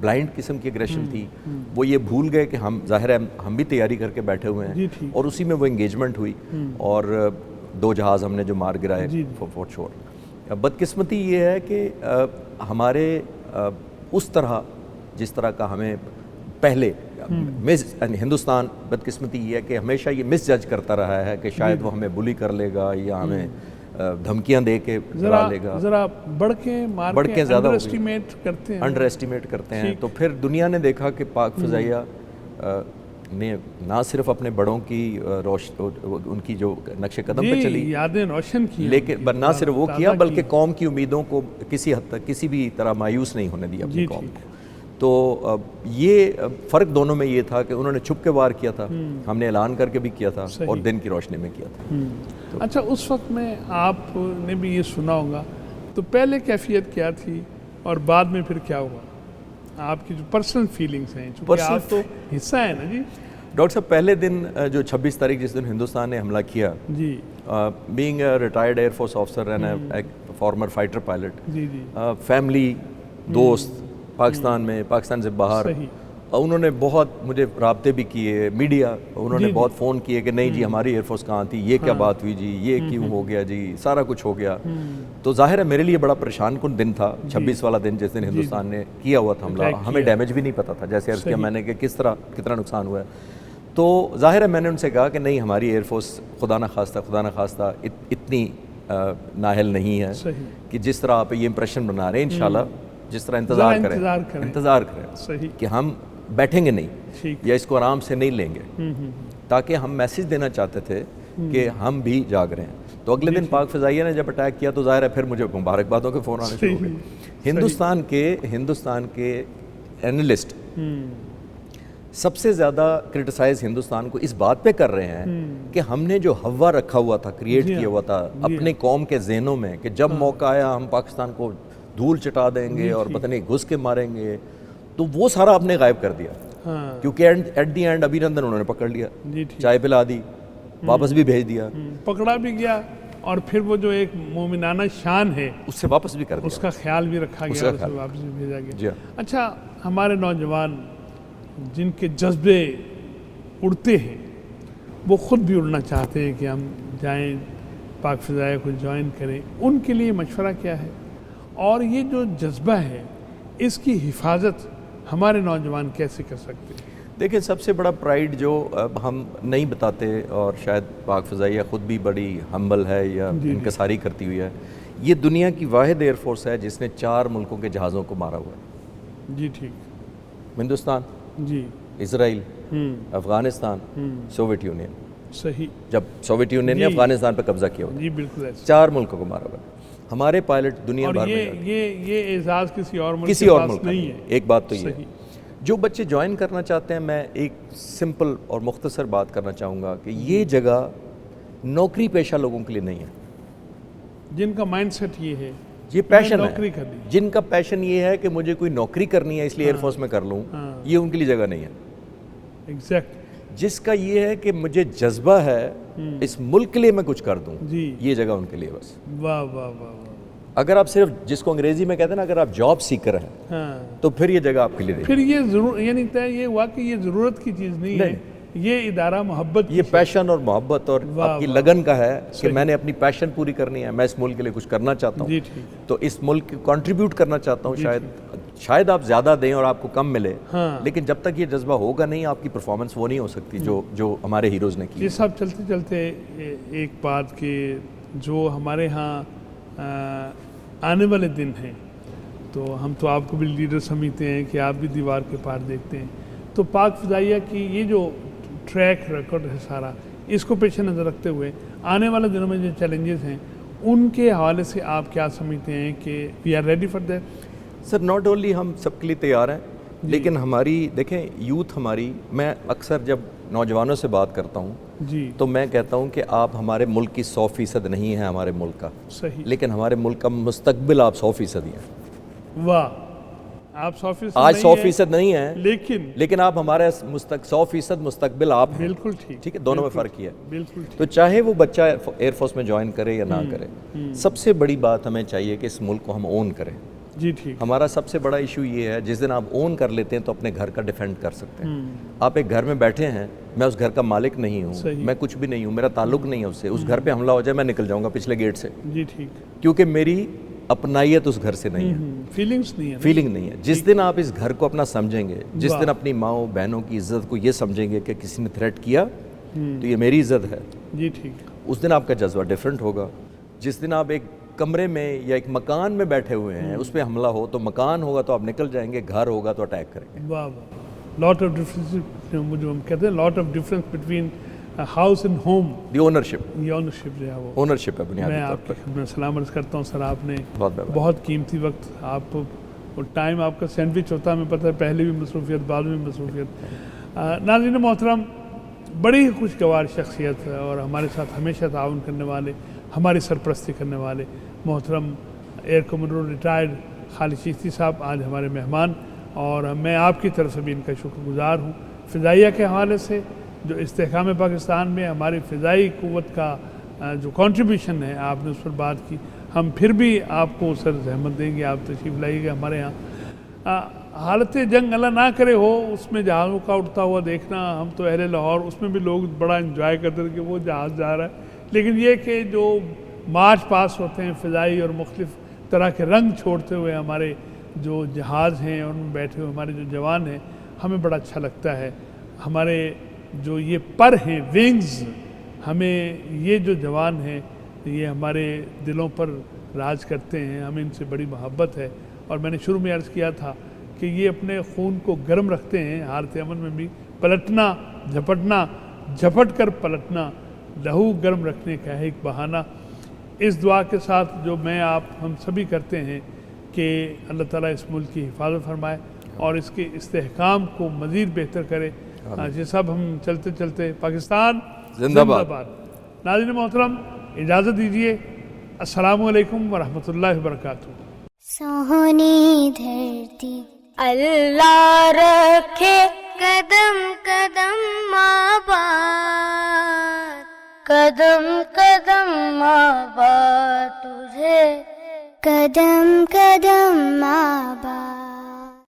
[SPEAKER 3] بلائنڈ قسم کی اگریشن تھی، وہ یہ بھول گئے کہ ہم ظاہر ہے ہم بھی تیاری کر کے بیٹھے ہوئے
[SPEAKER 2] جی
[SPEAKER 3] ہیں،
[SPEAKER 2] ٹھیک،
[SPEAKER 3] اور اسی میں وہ انگیجمنٹ ہوئی، اور 2 جہاز ہم نے جو مار گرائے
[SPEAKER 2] جی
[SPEAKER 3] فور شور۔ بدقسمتی یہ ہے کہ ہمارے اس طرح جس طرح کا ہمیں پہلے ہندوستان، بدقسمتی یہ ہے کہ ہمیشہ یہ مس جج کرتا رہا ہے کہ شاید وہ ہمیں بلی کر لے گا یا ہمیں دھمکیاں دے کے ڈرا لے گا،
[SPEAKER 2] ذرا بڑھ کے
[SPEAKER 3] زیادہ
[SPEAKER 2] انڈر ایسٹیمیٹ کرتے ہیں،
[SPEAKER 3] انڈر ایسٹیمیٹ کرتے ہیں۔ تو پھر دنیا نے دیکھا کہ پاک فضائیہ نے نہ صرف اپنے بڑوں کی ان کی جو نقش قدم پہ چلی،
[SPEAKER 2] یادیں روشن کی،
[SPEAKER 3] لیکن نہ صرف وہ کیا بلکہ قوم کی امیدوں کو کسی حد تک کسی بھی طرح مایوس نہیں ہونے دیا اپنی قوم کو۔ تو یہ فرق دونوں میں یہ تھا کہ انہوں نے چھپ کے وار کیا تھا، ہم نے اعلان کر کے بھی کیا تھا، اور دن کی روشنی میں کیا تھا۔
[SPEAKER 2] اچھا، اس وقت میں آپ نے بھی یہ سنا ہوگا، تو پہلے کیفیت کیا تھی اور بعد میں پھر کیا ہوا؟ آپ کی جو پرسنل فیلنگز ہیں، چونکہ آپ تو حصہ ہیں نا جی۔
[SPEAKER 3] ڈاکٹر صاحب، پہلے دن جو 26 تاریخ جس دن ہندوستان نے حملہ کیا،
[SPEAKER 2] جی،
[SPEAKER 3] being a retired air force officer and a former fighter pilot,
[SPEAKER 2] جی جی،
[SPEAKER 3] فیملی، دوست پاکستان میں، پاکستان سے باہر، انہوں نے بہت مجھے رابطے بھی کیے، میڈیا انہوں نے بہت فون کیے کہ نہیں جی ہماری ایئر فورس کہاں تھی، یہ کیا بات ہوئی جی، یہ کیوں ہو گیا جی، سارا کچھ ہو گیا۔ تو ظاہر ہے میرے لیے بڑا پریشان کن دن تھا 26 والا دن، جس دن ہندوستان نے کیا ہوا تھا حملہ، ہمیں ڈیمیج بھی نہیں پتا تھا، جیسے عرض کیا میں نے کہ کس طرح کتنا نقصان ہوا ہے۔ تو ظاہر ہے میں نے ان سے کہا کہ نہیں، ہماری ایئر فورس خدا نہ خواستہ اتنی نااہل نہیں ہے کہ جس طرح آپ یہ امپریشن بنا رہے ہیں، انشاءاللہ جس طرح انتظار کریں کہ ہم بیٹھیں گے نہیں یا اس کو آرام سے نہیں لیں گے، تاکہ ہم میسیج دینا چاہتے تھے کہ ہم بھی جاگ رہے ہیں۔ تو اگلے دن پاک فضائیہ نے جب اٹیک کیا تو ظاہر ہے پھر مجھے مبارکبادوں کے فون آنے شروع ہو گئے۔ ہندوستان کے اینالسٹ سب سے زیادہ کرٹیسائز ہندوستان کو اس بات پہ کر رہے ہیں کہ ہم نے جو ہوا رکھا ہوا تھا، کریٹ کیا ہوا تھا اپنے قوم کے ذہنوں میں کہ جب موقع آیا ہم پاکستان کو دھول چٹا دیں گے اور پتہ نہیں گھس کے ماریں گے، تو وہ سارا آپ نے غائب کر دیا، کیونکہ ایٹ دی اینڈ ابھینندن انہوں نے پکڑ لیا، چائے پلا دی، واپس بھی بھیج دیا،
[SPEAKER 2] پکڑا بھی گیا، اور پھر وہ جو ایک مومنانہ شان ہے
[SPEAKER 3] اس سے واپس بھی کر دیا،
[SPEAKER 2] اس کا خیال بھی رکھا گیا، اسے واپس بھی بھیجا گیا۔ اچھا، ہمارے نوجوان جن کے جذبے اڑتے ہیں، وہ خود بھی اڑنا چاہتے ہیں کہ ہم جائیں پاک فضائیہ کو جوائن کریں، ان کے لیے مشورہ کیا ہے؟ اور یہ جو جذبہ ہے اس کی حفاظت ہمارے نوجوان کیسے کر سکتے ہیں؟
[SPEAKER 3] دیکھیں، سب سے بڑا پرائیڈ جو ہم نہیں بتاتے، اور شاید پاک فضائیہ خود بھی بڑی ہمبل ہے یا انکساری کرتی ہوئی ہے، یہ دنیا کی واحد ایئر فورس ہے جس نے 4 ملکوں کے جہازوں کو مارا ہوا ہے۔
[SPEAKER 2] جی ٹھیک،
[SPEAKER 3] ہندوستان،
[SPEAKER 2] جی،
[SPEAKER 3] اسرائیل، افغانستان، سوویت یونین۔
[SPEAKER 2] صحیح،
[SPEAKER 3] جب سوویت یونین نے افغانستان پہ قبضہ کیا ہوا،
[SPEAKER 2] جی بالکل ایسا،
[SPEAKER 3] 4 ملکوں کو مارا ہوا ہے۔ ہمارے پائلٹ دنیا بھر میں،
[SPEAKER 2] یہ اعزاز کسی اور ملک
[SPEAKER 3] نہیں ہے۔ ایک بات تو یہ ہے، جو بچے جوائن کرنا چاہتے ہیں، میں ایک سمپل اور مختصر بات کرنا چاہوں گا کہ یہ جگہ نوکری پیشہ لوگوں کے لیے نہیں ہے،
[SPEAKER 2] جن کا مائنڈ سیٹ یہ ہے،
[SPEAKER 3] یہ پیشن
[SPEAKER 2] نوکری
[SPEAKER 3] ہے،
[SPEAKER 2] کرنی،
[SPEAKER 3] جن کا پیشن یہ ہے کہ مجھے کوئی نوکری کرنی ہے اس لیے ایئر فورس میں کر لوں، یہ ان کے لیے جگہ نہیں ہے۔
[SPEAKER 2] ایگزیکٹ،
[SPEAKER 3] جس کا یہ ہے کہ مجھے جذبہ ہے اس ملک کے لیے میں کچھ کر دوں،
[SPEAKER 2] جی،
[SPEAKER 3] یہ جگہ ان کے لیے بس۔
[SPEAKER 2] واہ واہ واہ واہ،
[SPEAKER 3] اگر آپ صرف جس کو انگریزی میں کہتے ہیں نا اگر آپ جاب سیکر ہیں
[SPEAKER 2] ہاں
[SPEAKER 3] تو پھر یہ جگہ آپ کے لیے نہیں.
[SPEAKER 2] پھر یہ ضرور یعنی یہ ہوا کہ یہ ضرورت کی چیز نہیں ہے, یہ ادارہ محبت
[SPEAKER 3] یہ پیشن اور محبت اور آپ کی لگن کا ہے کہ میں نے اپنی پیشن پوری کرنی ہے, میں اس ملک کے لیے کچھ کرنا چاہتا ہوں,
[SPEAKER 2] جی ٹھیک,
[SPEAKER 3] تو اس ملک کو کنٹریبیوٹ کرنا چاہتا ہوں. شاید آپ زیادہ دیں اور آپ کو کم ملے, لیکن جب تک یہ جذبہ ہوگا نہیں آپ کی پرفارمنس وہ نہیں ہو سکتی جو ہمارے ہیروز نے کی.
[SPEAKER 2] یہ سب چلتے چلتے ایک بات کہ جو ہمارے ہاں آنے والے دن ہیں, تو ہم تو آپ کو بھی لیڈر سمجھتے ہیں کہ آپ بھی دیوار کے پار دیکھتے ہیں, تو پاک فضائیہ کی یہ جو ٹریک ریکارڈ ہے سارا, اس کو پیش نظر رکھتے ہوئے آنے والے دنوں میں جو چیلنجز ہیں ان کے حوالے سے آپ کیا سمجھتے ہیں کہ we are ready for that?
[SPEAKER 3] Sir not only ہم سب کے لیے تیار ہیں, لیکن ہماری دیکھیں یوتھ ہماری, میں اکثر جب نوجوانوں سے بات کرتا ہوں
[SPEAKER 2] جی
[SPEAKER 3] تو میں کہتا ہوں کہ آپ ہمارے ملک کی 100% نہیں ہیں ہمارے ملک کا,
[SPEAKER 2] صحیح,
[SPEAKER 3] لیکن ہمارے ملک کا مستقبل آپ 100% ہی ہیں.
[SPEAKER 2] واہ, آپ 100%
[SPEAKER 3] آج 100% نہیں ہیں
[SPEAKER 2] لیکن
[SPEAKER 3] آپ ہمارے 100% مستقبل آپ ہیں.
[SPEAKER 2] بالکل ٹھیک
[SPEAKER 3] ہے, دونوں میں فرق یہ ہے.
[SPEAKER 2] بالکل
[SPEAKER 3] تو چاہے وہ بچہ ایئر فورس میں جوائن کرے یا نہ کرے, سب سے بڑی بات ہمیں چاہیے کہ اس ملک کو ہم اون کریں.
[SPEAKER 2] جی ٹھیک,
[SPEAKER 3] ہمارا سب سے بڑا ایشو یہ ہے جس دن آپ اون کر لیتے ہیں تو اپنے گھر کا ڈیفینڈ کر سکتے ہیں. آپ ایک گھر میں بیٹھے ہیں, میں اس گھر کا مالک نہیں ہوں, میں کچھ بھی نہیں ہوں, میرا تعلق نہیں ہے اس سے, اس گھر پہ حملہ ہو جائے میں نکل جاؤں گا پچھلے گیٹ سے.
[SPEAKER 2] جی ٹھیک,
[SPEAKER 3] کیونکہ میری اپنائیت اس گھر سے نہیں ہے, فیلنگ نہیں ہے. جس دن آپ اس گھر کو اپنا سمجھیں گے, جس دن اپنی ماؤں بہنوں کی عزت کو یہ سمجھیں گے کہ کسی نے تھریٹ کیا تو یہ میری عزت ہے,
[SPEAKER 2] جی ٹھیک,
[SPEAKER 3] اس دن آپ کا جذبہ ڈیفرنٹ ہوگا. جس دن آپ ایک کمرے میں یا ایک مکان میں بیٹھے ہوئے ہیں, اس پہ حملہ ہو تو مکان ہوگا تو آپ نکل جائیں گے, گھر ہوگا تو اٹیک کریں گے.
[SPEAKER 2] واہ واہ, لاٹ آف ڈفرینس, جو ہم کہتے ہیں lot of difference between house and home.
[SPEAKER 3] The ownership,
[SPEAKER 2] یہ اونرشپ جو ہے وہ
[SPEAKER 3] اونرشپ ہے بنیادی
[SPEAKER 2] میں
[SPEAKER 3] طور
[SPEAKER 2] آپ
[SPEAKER 3] پر.
[SPEAKER 2] کی خدمت سلام عرض کرتا ہوں سر, آپ نے
[SPEAKER 3] بہت
[SPEAKER 2] قیمتی وقت, آپ ٹائم آپ کا سینڈوچ ہوتا ہے, ہمیں پتہ ہے, پہلے بھی مصروفیت بعد میں مصروفیت. ناظرین محترم, بڑی خوشگوار شخصیت ہے اور ہمارے ساتھ ہمیشہ تعاون کرنے والے, ہماری سرپرستی کرنے والے محترم ایئر کمانڈر ریٹائرڈ خالد چشتی صاحب آج ہمارے مہمان, اور میں آپ کی طرف سے بھی ان کا شکر گزار ہوں. فضائیہ کے حوالے سے جو استحکام پاکستان میں ہماری فضائی قوت کا جو کنٹریبیوشن ہے, آپ نے اس پر بات کی, ہم پھر بھی آپ کو سر زحمت دیں گے, آپ تشریف لائیے گا ہمارے ہاں. حالت جنگ اللہ نہ کرے ہو, اس میں جہازوں کا اٹھتا ہوا دیکھنا, ہم تو اہل لاہور, اس میں بھی لوگ بڑا انجوائے کرتے ہیں کہ وہ جہاز جا رہا ہے, لیکن یہ کہ جو مارچ پاس ہوتے ہیں فضائی اور مختلف طرح کے رنگ چھوڑتے ہوئے ہمارے جو جہاز ہیں اور ان میں بیٹھے ہوئے ہمارے جو جوان ہیں, ہمیں بڑا اچھا لگتا ہے. ہمارے جو یہ پر ہیں ونگز, ہمیں یہ جو جوان ہیں یہ ہمارے دلوں پر راج کرتے ہیں, ہمیں ان سے بڑی محبت ہے. اور میں نے شروع میں عرض کیا تھا کہ یہ اپنے خون کو گرم رکھتے ہیں, حالت امن میں بھی پلٹنا جھپٹنا, جھپٹ کر پلٹنا لہو گرم رکھنے کا ہے ایک بہانہ. اس دعا کے ساتھ جو میں آپ ہم سبھی کرتے ہیں کہ اللہ تعالیٰ اس ملک کی حفاظت فرمائے اور اس کے استحکام کو مزید بہتر کرے. یہ سب ہم چلتے چلتے پاکستان
[SPEAKER 3] زندہ باد.
[SPEAKER 2] ناظرین محترم, اجازت دیجیے, السلام علیکم ورحمۃ اللہ وبرکاتہ.
[SPEAKER 1] سہنی دھرتی اللہ رکھے قدم قدم آباد, قدم قدم آباد تجھے, قدم قدم آباد.